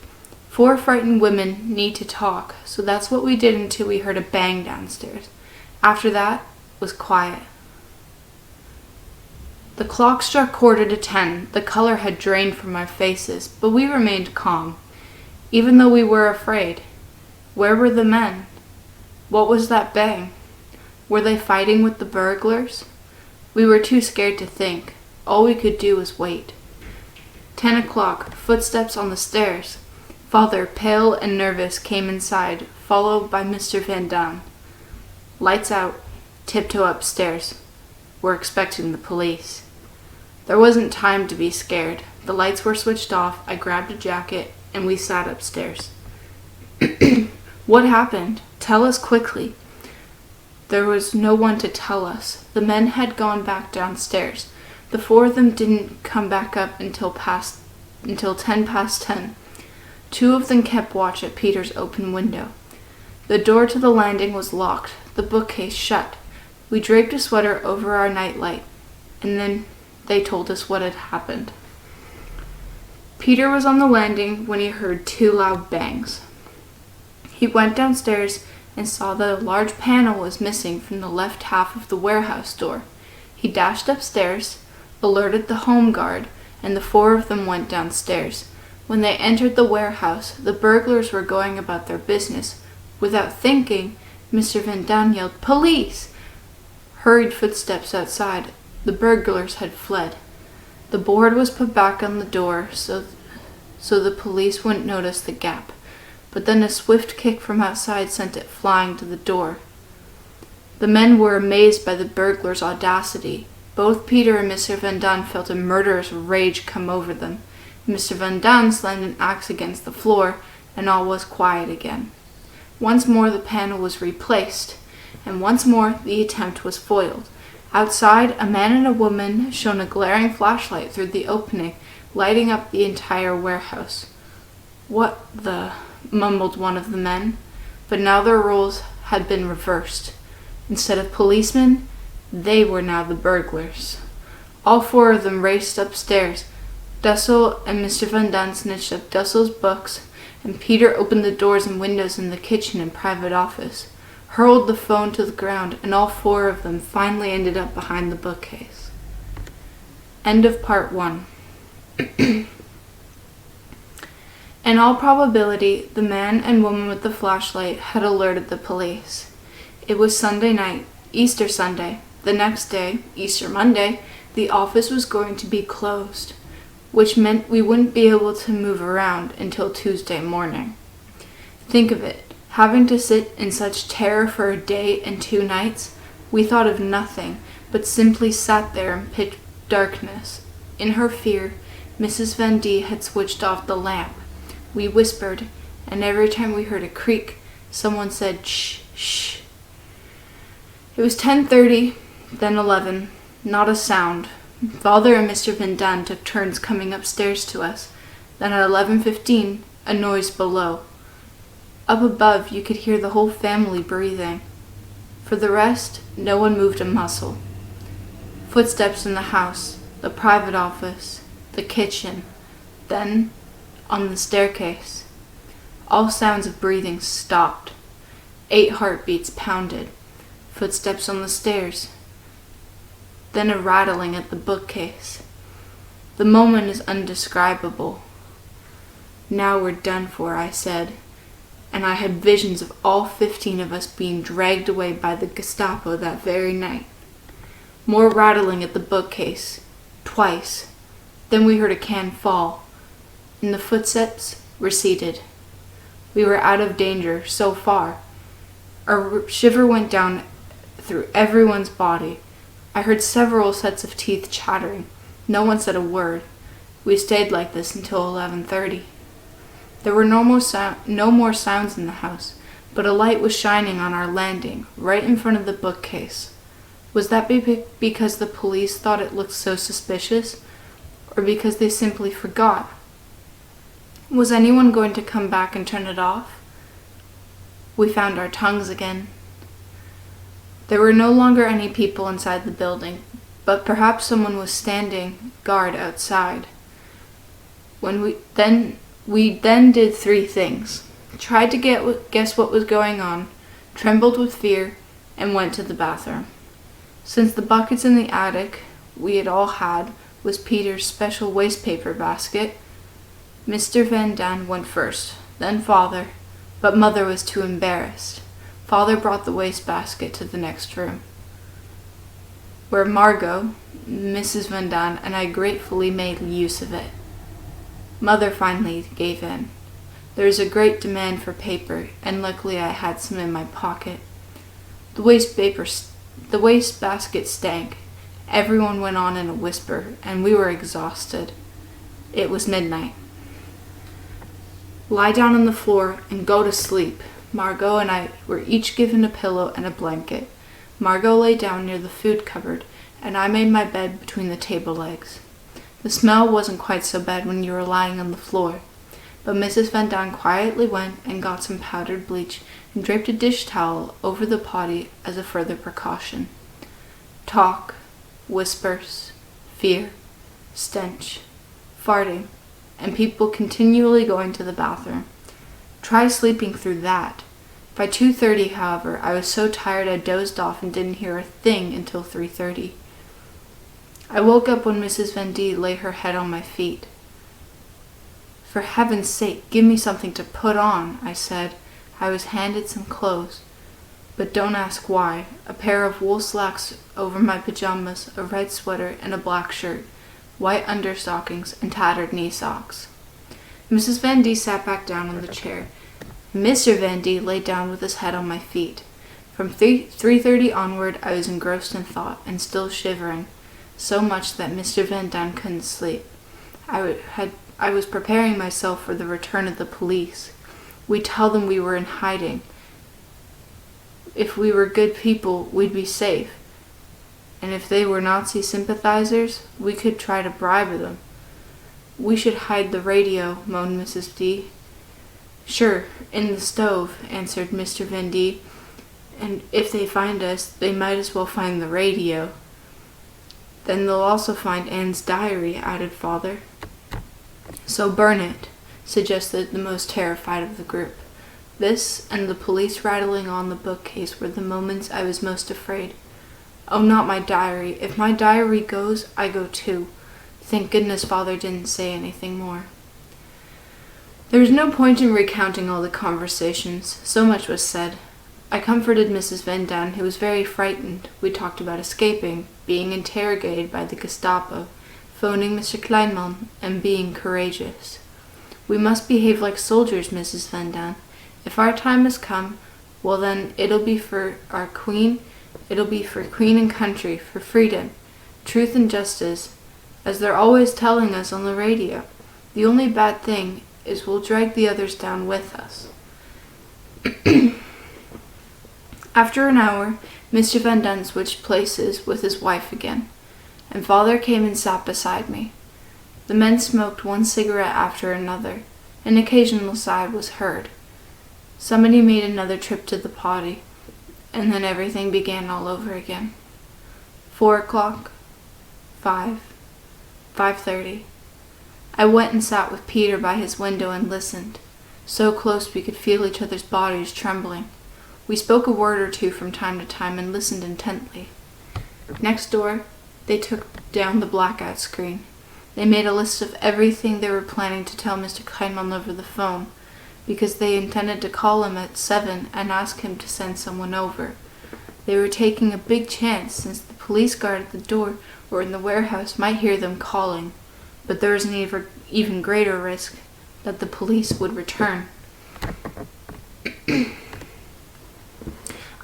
4 frightened women need to talk, so that's what we did until we heard a bang downstairs. After that, it was quiet. The clock struck 10:15. The color had drained from our faces, but we remained calm, even though we were afraid. Where were the men? What was that bang? Were they fighting with the burglars? We were too scared to think. All we could do was wait. 10 o'clock, footsteps on the stairs. Father, pale and nervous, came inside, followed by Mr. Van Daan. "Lights out. Tiptoe upstairs. We're expecting the police." There wasn't time to be scared. The lights were switched off, I grabbed a jacket, and we sat upstairs. "What happened? Tell us quickly." There was no one to tell us. The men had gone back downstairs. The 4 of them didn't come back up until 10:10. 2 of them kept watch at Peter's open window. The door to the landing was locked, the bookcase shut. We draped a sweater over our nightlight, and then they told us what had happened. Peter was on the landing when he heard 2 loud bangs. He went downstairs and saw that a large panel was missing from the left half of the warehouse door. He dashed upstairs, alerted the home guard, and the 4 of them went downstairs. When they entered the warehouse, the burglars were going about their business. Without thinking, Mr. Van Daan yelled, "Police!" Hurried footsteps outside. The burglars had fled. The board was put back on the door so the police wouldn't notice the gap, but then a swift kick from outside sent it flying to the door. The men were amazed by the burglars' audacity. Both Peter and Mr. Van Daan felt a murderous rage come over them. Mr. Van Daan slammed an axe against the floor, and all was quiet again. Once more the panel was replaced, and once more the attempt was foiled. Outside, a man and a woman shone a glaring flashlight through the opening, lighting up the entire warehouse. "What the..." mumbled one of the men, but now their roles had been reversed. Instead of policemen, they were now the burglars. All 4 of them raced upstairs. Dussel and Mr. Van Daan snatched up Dussel's books, and Peter opened the doors and windows in the kitchen and private office, hurled the phone to the ground, and all 4 of them finally ended up behind the bookcase. End of part 1. In all probability, the man and woman with the flashlight had alerted the police. It was Sunday night, Easter Sunday. The next day, Easter Monday, the office was going to be closed. which meant we wouldn't be able to move around until Tuesday morning. Think of it, having to sit in such terror for a day and 2 nights. We thought of nothing, but simply sat there in pitch darkness. In her fear, Mrs. Van D had switched off the lamp. We whispered, and every time we heard a creak, someone said, "Shh, shh." It was 10:30, then 11. Not a sound. Father and Mr. Van Daan took turns coming upstairs to us. Then at 11:15, a noise below. Up above, you could hear the whole family breathing. For the rest, no one moved a muscle. Footsteps in the house, the private office, the kitchen, then on the staircase. All sounds of breathing stopped. 8 heartbeats pounded. Footsteps on the stairs. Then a rattling at the bookcase. The moment is undescribable. "Now we're done for," I said, and I had visions of all 15 of us being dragged away by the Gestapo that very night. More rattling at the bookcase. Twice. Then we heard a can fall, and the footsteps receded. We were out of danger, so far. A shiver went down through everyone's body. I heard several sets of teeth chattering. No one said a word. We stayed like this until 11:30. There were no more sounds in the house, but a light was shining on our landing, right in front of the bookcase. Was that because the police thought it looked so suspicious, or because they simply forgot? Was anyone going to come back and turn it off? We found our tongues again. There were no longer any people inside the building, but perhaps someone was standing guard outside. We then did 3 things. Tried to guess what was going on, trembled with fear, and went to the bathroom. Since the buckets in the attic we had all had was Peter's special wastepaper basket, Mr. Van Daan went first, then Father, but Mother was too embarrassed. Father brought the wastebasket to the next room, where Margot, Mrs. Van Daan, and I gratefully made use of it. Mother finally gave in. There was a great demand for paper, and luckily I had some in my pocket. The wastebasket stank. Everyone went on in a whisper, and we were exhausted. It was midnight. "Lie down on the floor and go to sleep." Margot and I were each given a pillow and a blanket. Margot lay down near the food cupboard, and I made my bed between the table legs. The smell wasn't quite so bad when you were lying on the floor, but Mrs. Van Daan quietly went and got some powdered bleach and draped a dish towel over the potty as a further precaution. Talk, whispers, fear, stench, farting, and people continually going to the bathroom. Try sleeping through that. By 2:30, however, I was so tired I dozed off and didn't hear a thing until 3:30. I woke up when Mrs. Van D lay her head on my feet. "For heaven's sake, give me something to put on," I said. I was handed some clothes, but don't ask why. A pair of wool slacks over my pajamas, a red sweater, and a black shirt, white understockings, and tattered knee socks. Mrs. Van D sat back down on the chair. Mr. Van D lay down with his head on my feet. From 3:30 onward, I was engrossed in thought and still shivering, so much that Mr. Van Daan couldn't sleep. I was preparing myself for the return of the police. We'd tell them we were in hiding. If we were good people, we'd be safe. And if they were Nazi sympathizers, we could try to bribe them. "We should hide the radio," moaned Mrs. D. "Sure, in the stove," answered Mr. Van D. "And if they find us, they might as well find the radio." "Then they'll also find Anne's diary," added Father. "So burn it," suggested the most terrified of the group. This and the police rattling on the bookcase were the moments I was most afraid. Oh, not my diary. If my diary goes, I go too. Thank goodness Father didn't say anything more. There was no point in recounting all the conversations. So much was said. I comforted Mrs. Van Daan, who was very frightened. We talked about escaping, being interrogated by the Gestapo, phoning Mr. Kleinman and being courageous. We must behave like soldiers, Mrs. Van Daan. If our time has come, well then, it'll be for our queen, it'll be for queen and country, for freedom, truth and justice, as they're always telling us on the radio. The only bad thing is we'll drag the others down with us. After an hour, Mr. Van Daan switched places with his wife again, and Father came and sat beside me. The men smoked one cigarette after another. An occasional sigh was heard. Somebody made another trip to the potty, and then everything began all over again. 4 o'clock, 5, 5:30. I went and sat with Peter by his window and listened, so close we could feel each other's bodies trembling. We spoke a word or two from time to time and listened intently. Next door, they took down the blackout screen. They made a list of everything they were planning to tell Mr. Kleinman over the phone, because they intended to call him at 7 and ask him to send someone over. They were taking a big chance, since the police guard at the door or in the warehouse might hear them calling, but there was an even greater risk that the police would return.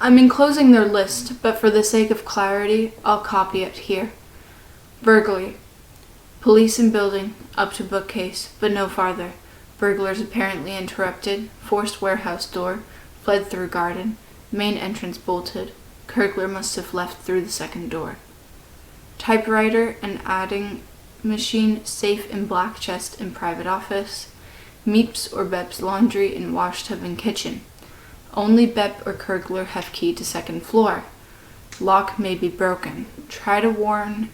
I'm enclosing their list, but for the sake of clarity, I'll copy it here. Burglary. Police in building, up to bookcase, but no farther. Burglars apparently interrupted, forced warehouse door, fled through garden, main entrance bolted. Kirkler must have left through the second door. Typewriter and adding machine safe in black chest in private office. Meep's or Bep's laundry in wash tub in kitchen. Only Bep or Kirkler have key to second floor. Lock may be broken. Try to warn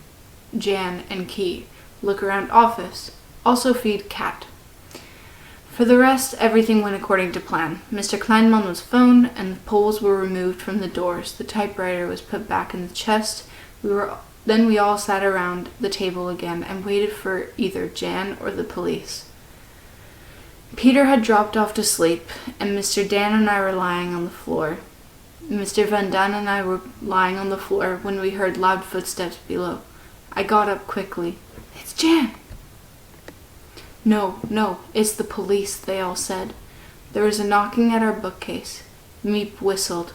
Jan and key. Look around office. Also feed cat. For the rest, everything went according to plan. Mr. Kleinman was phoned, and the poles were removed from the doors. The typewriter was put back in the chest. Then we all sat around the table again and waited for either Jan or the police. Peter had dropped off to sleep, and Mr. Dan and I were lying on the floor. Mr. Van Daan and I were lying on the floor when we heard loud footsteps below. I got up quickly. "It's Jan!" No, it's the police," they all said. There was a knocking at our bookcase. Meep whistled.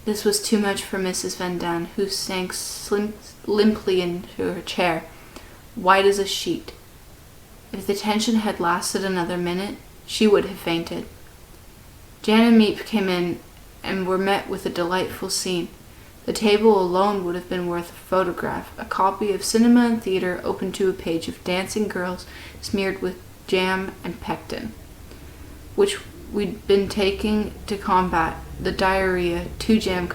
This was too much for Mrs. Van Daan, who sank limply into her chair, white as a sheet. If the tension had lasted another minute, she would have fainted. Jan and Meep came in and were met with a delightful scene. The table alone would have been worth a photograph, a copy of Cinema and Theatre open to a page of dancing girls smeared with jam and pectin, which we'd been taking to combat the diarrhea, 2 jam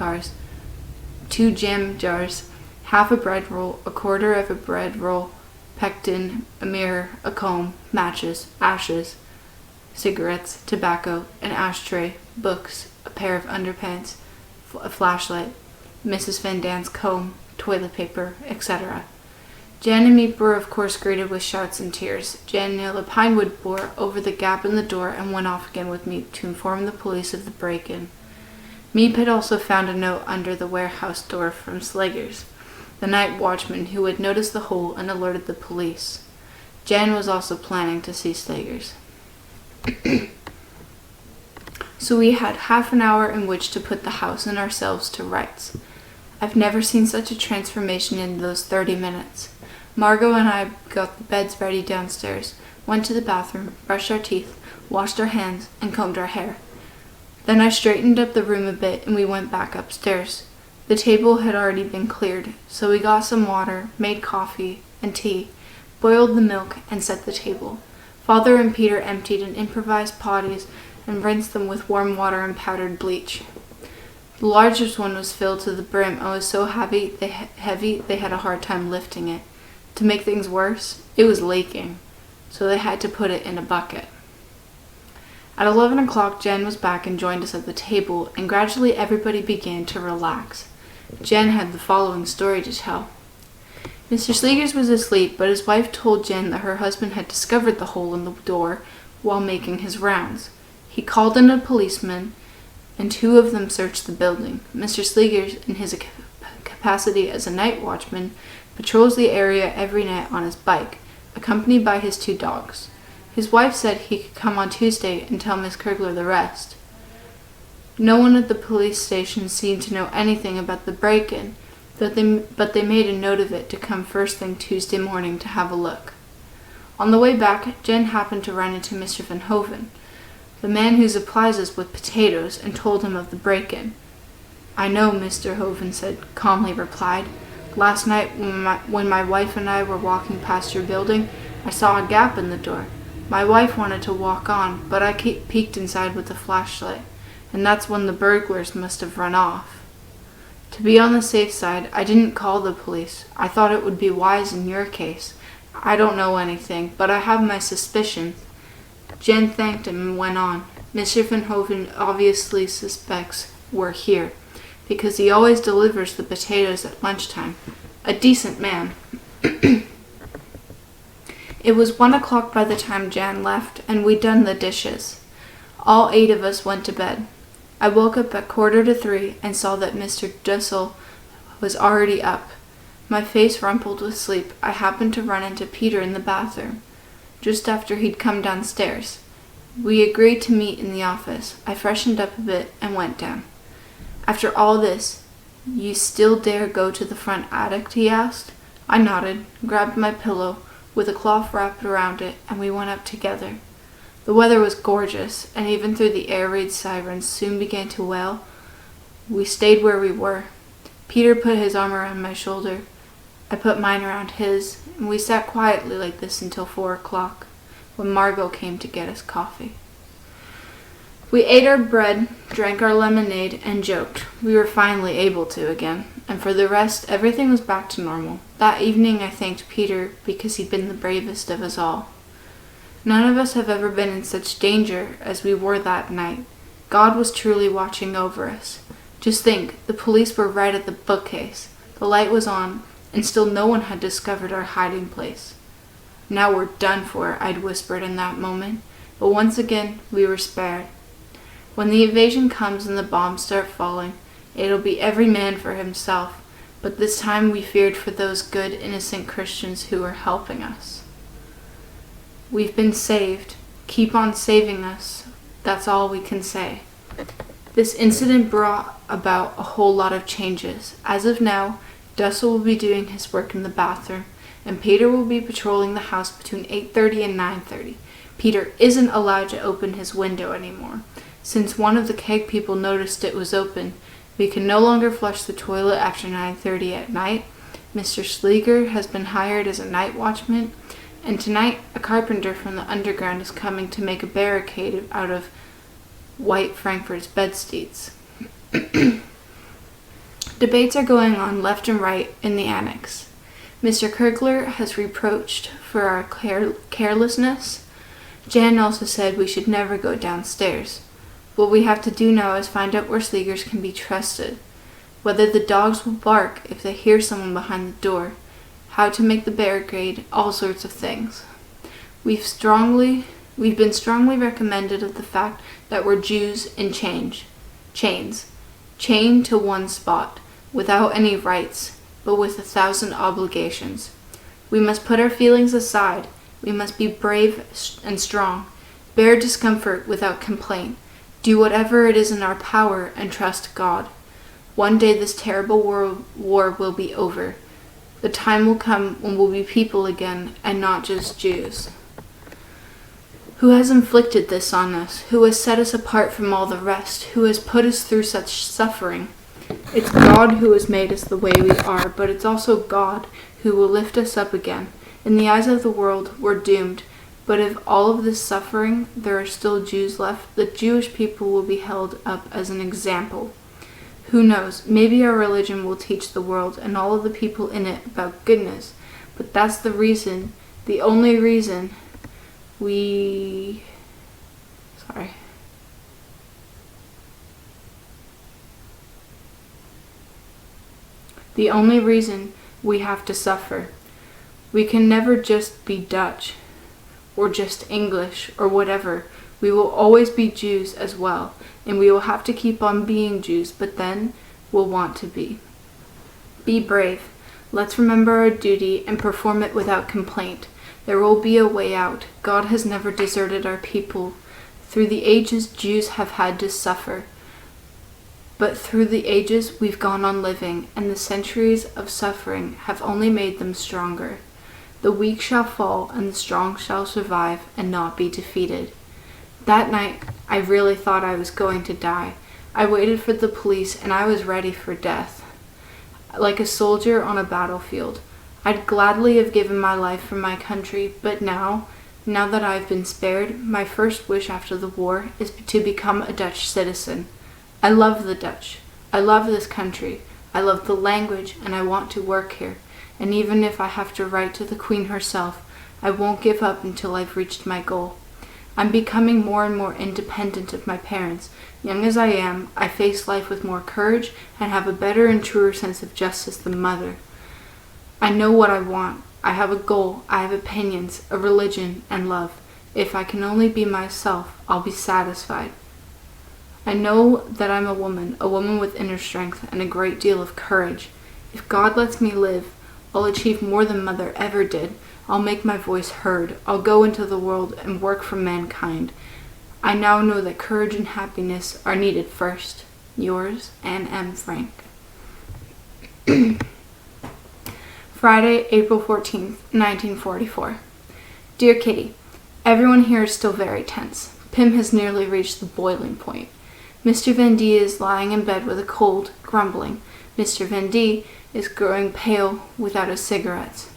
jars, half a bread roll, a quarter of a bread roll, pectin, a mirror, a comb, matches, ashes, cigarettes, tobacco, an ashtray, books, a pair of underpants, a flashlight, Mrs. Van Daan's comb, toilet paper, etc. Jan and Meep were of course greeted with shouts and tears. Jan nailed a pine wood board over the gap in the door and went off again with Meep to inform the police of the break-in. Meep had also found a note under the warehouse door from Slaggers, the night watchman who had noticed the hole and alerted the police. Jan was also planning to see Slaggers. So we had half an hour in which to put the house and ourselves to rights. I've never seen such a transformation in those 30 minutes. Margot and I got the beds ready downstairs, went to the bathroom, brushed our teeth, washed our hands, and combed our hair. Then I straightened up the room a bit and we went back upstairs. The table had already been cleared, so we got some water, made coffee and tea, boiled the milk, and set the table. Father and Peter emptied an improvised potties and rinsed them with warm water and powdered bleach. The largest one was filled to the brim and was so heavy they had a hard time lifting it. To make things worse, it was leaking, so they had to put it in a bucket. At 11 o'clock, Jen was back and joined us at the table, and gradually everybody began to relax. Jen had the following story to tell. Mr. Slaggers was asleep, but his wife told Jen that her husband had discovered the hole in the door while making his rounds. He called in a policeman, and 2 of them searched the building. Mr. Slaggers, in his capacity as a night watchman, patrols the area every night on his bike, accompanied by his 2 dogs. His wife said he could come on Tuesday and tell Miss Kirkler the rest. No one at the police station seemed to know anything about the break-in, but they made a note of it to come first thing Tuesday morning to have a look. On the way back, Jen happened to run into Mr. Van Hoven, the man who supplies us with potatoes, and told him of the break-in. "I know," Mr. Hoven said, calmly replied. "Last night, when my wife and I were walking past your building, I saw a gap in the door. My wife wanted to walk on, but I peeked inside with a flashlight, and that's when the burglars must have run off. To be on the safe side, I didn't call the police. I thought it would be wise in your case. I don't know anything, but I have my suspicions." Jen thanked him and went on. "Mr. Van Hoven obviously suspects we're here, because he always delivers the potatoes at lunchtime. A decent man." It was 1 o'clock by the time Jan left, and we'd done the dishes. All 8 of us went to bed. I woke up at 2:45 and saw that Mr. Dussel was already up. My face rumpled with sleep. I happened to run into Peter in the bathroom, just after he'd come downstairs. We agreed to meet in the office. I freshened up a bit and went down. "After all this, you still dare go to the front attic?" he asked. I nodded, grabbed my pillow with a cloth wrapped around it, and we went up together. The weather was gorgeous, and even though the air raid sirens soon began to wail, we stayed where we were. Peter put his arm around my shoulder. I put mine around his, and we sat quietly like this until 4 o'clock, when Margot came to get us coffee. We ate our bread, drank our lemonade, and joked. We were finally able to again, and for the rest, everything was back to normal. That evening I thanked Peter because he'd been the bravest of us all. None of us have ever been in such danger as we were that night. God was truly watching over us. Just think, the police were right at the bookcase. The light was on, and still no one had discovered our hiding place. "Now we're done for," I'd whispered in that moment, but once again we were spared. When the invasion comes and the bombs start falling, it'll be every man for himself, but this time we feared for those good, innocent Christians who were helping us. We've been saved. Keep on saving us. That's all we can say. This incident brought about a whole lot of changes. As of now, Dussel will be doing his work in the bathroom, and Peter will be patrolling the house between 8:30 and 9:30. Peter isn't allowed to open his window anymore. Since one of the keg people noticed it was open, we can no longer flush the toilet after 9:30 at night. Mr. Schleger has been hired as a night watchman, and tonight a carpenter from the underground is coming to make a barricade out of white Frankfurt's bedsteads. Debates are going on left and right in the annex. Mr. Kirkler has reproached for our carelessness. Jan also said we should never go downstairs. What we have to do now is find out where Schlegers can be trusted, whether the dogs will bark if they hear someone behind the door, how to make the barricade, all sorts of things. We've been strongly recommended of the fact that we're Jews in chains, chained to one spot, without any rights, but with 1,000 obligations. We must put our feelings aside. We must be brave and strong, bear discomfort without complaint, do whatever it is in our power, and trust God. One day this terrible war will be over. The time will come when we'll be people again, and not just Jews. Who has inflicted this on us? Who has set us apart from all the rest? Who has put us through such suffering? It's God who has made us the way we are, but it's also God who will lift us up again. In the eyes of the world, we're doomed. But if all of this suffering, there are still Jews left, the Jewish people will be held up as an example. Who knows, maybe our religion will teach the world and all of the people in it about goodness. But that's the reason, the only reason we have to suffer. We can never just be Dutch, or just English, or whatever. We will always be Jews as well, and we will have to keep on being Jews, but then we'll want to be. Be brave. Let's remember our duty and perform it without complaint. There will be a way out. God has never deserted our people. Through the ages, Jews have had to suffer. But through the ages, we've gone on living, and the centuries of suffering have only made them stronger. The weak shall fall, and the strong shall survive and not be defeated. That night, I really thought I was going to die. I waited for the police, and I was ready for death. Like a soldier on a battlefield. I'd gladly have given my life for my country, but now that I've been spared, my first wish after the war is to become a Dutch citizen. I love the Dutch. I love this country. I love the language, and I want to work here. And even if I have to write to the Queen herself, I won't give up until I've reached my goal. I'm becoming more and more independent of my parents. Young as I am, I face life with more courage and have a better and truer sense of justice than mother. I know what I want. I have a goal. I have opinions, a religion, and love. If I can only be myself, I'll be satisfied. I know that I'm a woman with inner strength and a great deal of courage. If God lets me live, I'll achieve more than Mother ever did. I'll make my voice heard. I'll go into the world and work for mankind. I now know that courage and happiness are needed first. Yours, Anne M. Frank. Friday, April 14th, 1944. Dear Kitty, everyone here is still very tense. Pim has nearly reached the boiling point. Mr. Van D is lying in bed with a cold, grumbling. Mr. Van D is growing pale without his cigarettes.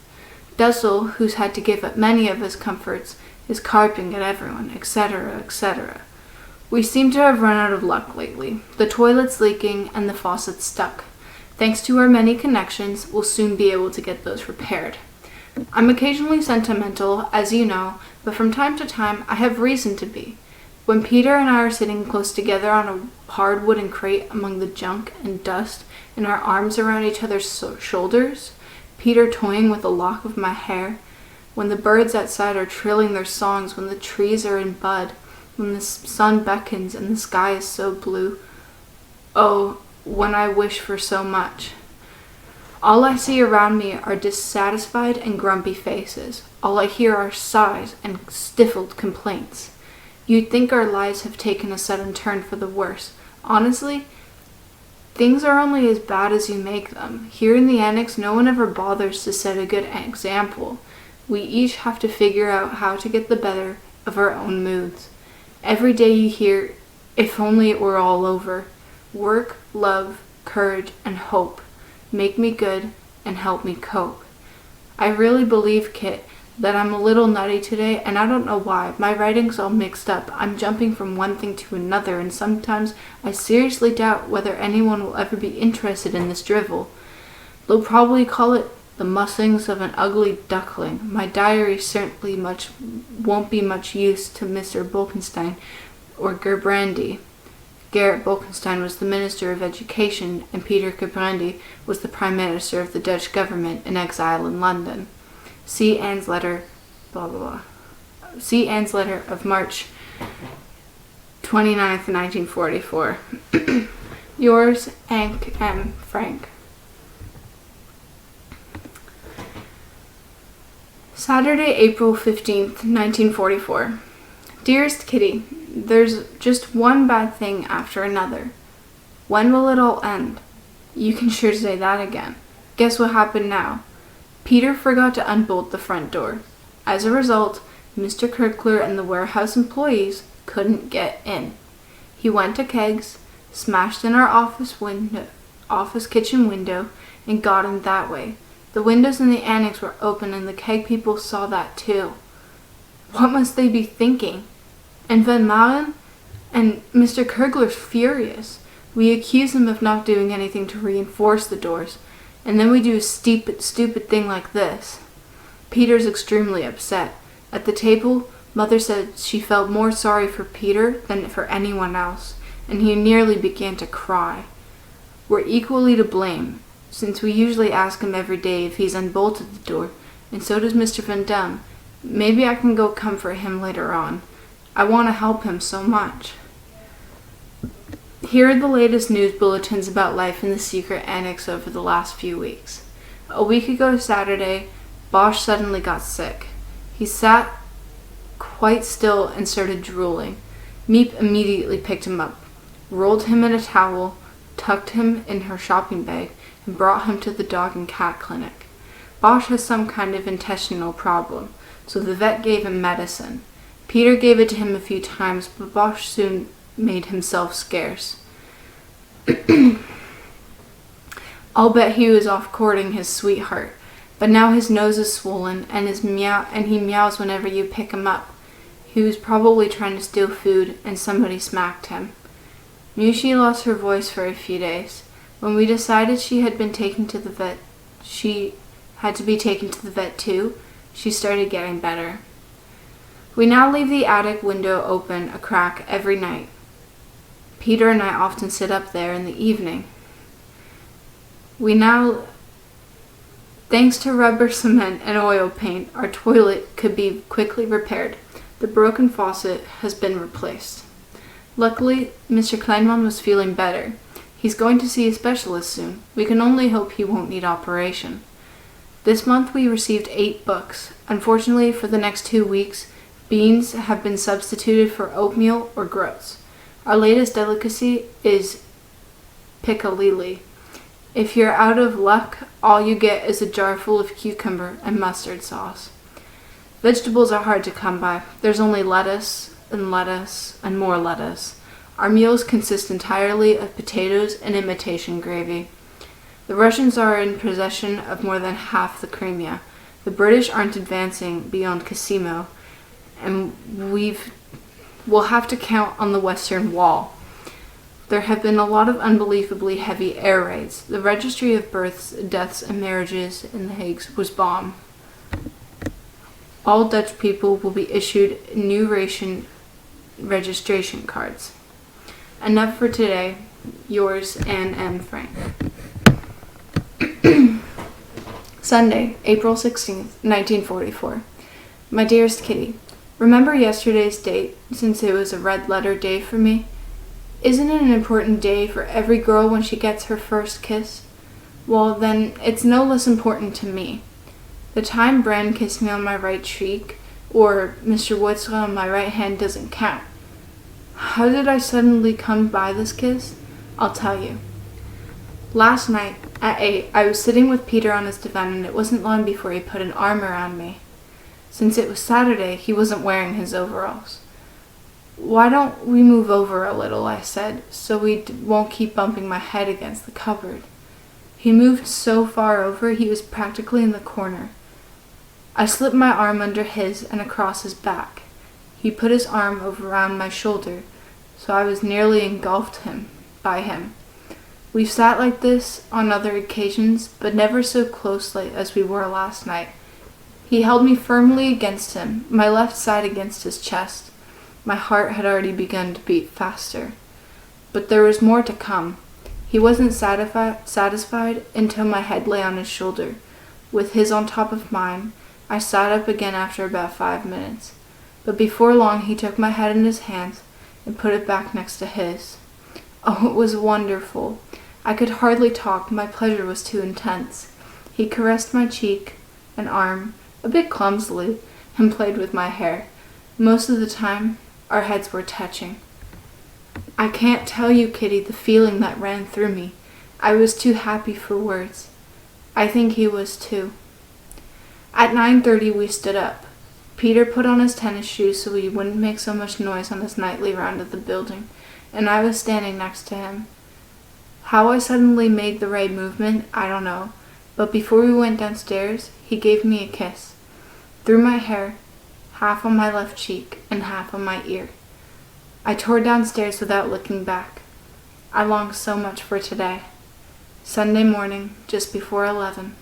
Dussel, who's had to give up many of his comforts, is carping at everyone, etc., etc. We seem to have run out of luck lately. The toilet's leaking and the faucet's stuck. Thanks to our many connections, we'll soon be able to get those repaired. I'm occasionally sentimental, as you know, but from time to time I have reason to be. When Peter and I are sitting close together on a hard wooden crate among the junk and dust, and our arms around each other's shoulders, Peter toying with a lock of my hair, when the birds outside are trilling their songs, when the trees are in bud, when the sun beckons and the sky is so blue. Oh, when I wish for so much. All I see around me are dissatisfied and grumpy faces. All I hear are sighs and stifled complaints. You'd think our lives have taken a sudden turn for the worse. Honestly, things are only as bad as you make them. Here in the annex, no one ever bothers to set a good example. We each have to figure out how to get the better of our own moods. Every day you hear, if only it were all over. Work, love, courage, and hope. Make me good and help me cope. I really believe, Kit, that I'm a little nutty today, and I don't know why. My writing's all mixed up. I'm jumping from one thing to another, and sometimes I seriously doubt whether anyone will ever be interested in this drivel. They'll probably call it the musings of an ugly duckling. My diary certainly won't be much use to Mr. Bolkenstein or Gerbrandy. Gerrit Bolkenstein was the Minister of Education, and Peter Gerbrandy was the Prime Minister of the Dutch government in exile in London. See Anne's letter, blah blah blah. See Anne's letter of March 29th, 1944. Yours, Hank M. Frank. Saturday, April 15th, 1944. Dearest Kitty, there's just one bad thing after another. When will it all end? You can sure say that again. Guess what happened now? Peter forgot to unbolt the front door. As a result, Mr. Kirkler and the warehouse employees couldn't get in. He went to Kegs, smashed in our office kitchen window, and got in that way. The windows in the annex were open, and the Keg people saw that too. What must they be thinking? And Van Maren and Mr. Kirkler's furious. We accuse him of not doing anything to reinforce the doors, and then we do a stupid thing like this. Peter's extremely upset. At the table, Mother said she felt more sorry for Peter than for anyone else, and he nearly began to cry. We're equally to blame, since we usually ask him every day if he's unbolted the door, and so does Mr. Van Dam. Maybe I can go comfort him later on. I want to help him so much. Here are the latest news bulletins about life in the secret annex over the last few weeks. A week ago Saturday, Bosch suddenly got sick. He sat quite still and started drooling. Meep immediately picked him up, rolled him in a towel, tucked him in her shopping bag, and brought him to the dog and cat clinic. Bosch has some kind of intestinal problem, so the vet gave him medicine. Peter gave it to him a few times, but Bosch soon made himself scarce. I'll bet he was off courting his sweetheart, but now his nose is swollen and he meows whenever you pick him up. He was probably trying to steal food and somebody smacked him. Mushi lost her voice for a few days. When we decided she had to be taken to the vet too, she started getting better. We now leave the attic window open a crack every night. Peter and I often sit up there in the evening. Thanks to rubber cement and oil paint, our toilet could be quickly repaired. The broken faucet has been replaced. Luckily, Mr. Kleinman was feeling better. He's going to see a specialist soon. We can only hope he won't need operation. This month we received 8 books. Unfortunately, for the next 2 weeks, beans have been substituted for oatmeal or groats. Our latest delicacy is piccalilli. If you're out of luck, all you get is a jar full of cucumber and mustard sauce. Vegetables are hard to come by. There's only lettuce and more lettuce. Our meals consist entirely of potatoes and imitation gravy. The Russians are in possession of more than half the Crimea. The British aren't advancing beyond Casimo, and we'll have to count on the Western Wall. There have been a lot of unbelievably heavy air raids. The registry of births, deaths, and marriages in The Hague was bombed. All Dutch people will be issued new ration registration cards. Enough for today. Yours, Anne M. Frank. Sunday, April 16th, 1944. My dearest Kitty, remember yesterday's date, since it was a red letter day for me? Isn't it an important day for every girl when she gets her first kiss? Well, then, it's no less important to me. The time Bran kissed me on my right cheek, or Mr. Woodstra on my right hand, doesn't count. How did I suddenly come by this kiss? I'll tell you. Last night, at 8, I was sitting with Peter on his divan, and it wasn't long before he put an arm around me. Since it was Saturday, he wasn't wearing his overalls. Why don't we move over a little, I said, so we won't keep bumping my head against the cupboard. He moved so far over, he was practically in the corner. I slipped my arm under his and across his back. He put his arm around my shoulder, so I was nearly engulfed by him. We've sat like this on other occasions, but never so closely as we were last night. He held me firmly against him, my left side against his chest. My heart had already begun to beat faster. But there was more to come. He wasn't satisfied until my head lay on his shoulder. With his on top of mine, I sat up again after about 5 minutes. But before long he took my head in his hands and put it back next to his. Oh, it was wonderful. I could hardly talk, my pleasure was too intense. He caressed my cheek and arm, a bit clumsily, and played with my hair. Most of the time, our heads were touching. I can't tell you, Kitty, the feeling that ran through me. I was too happy for words. I think he was too. At 9:30 we stood up. Peter put on his tennis shoes so he wouldn't make so much noise on his nightly round of the building, and I was standing next to him. How I suddenly made the right movement, I don't know, but before we went downstairs, he gave me a kiss. Through my hair, half on my left cheek and half on my ear. I tore downstairs without looking back. I long so much for today. Sunday morning, just before 11.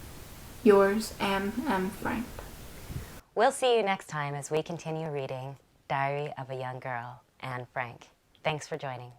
Yours, M. Frank. We'll see you next time as we continue reading Diary of a Young Girl, Anne Frank. Thanks for joining.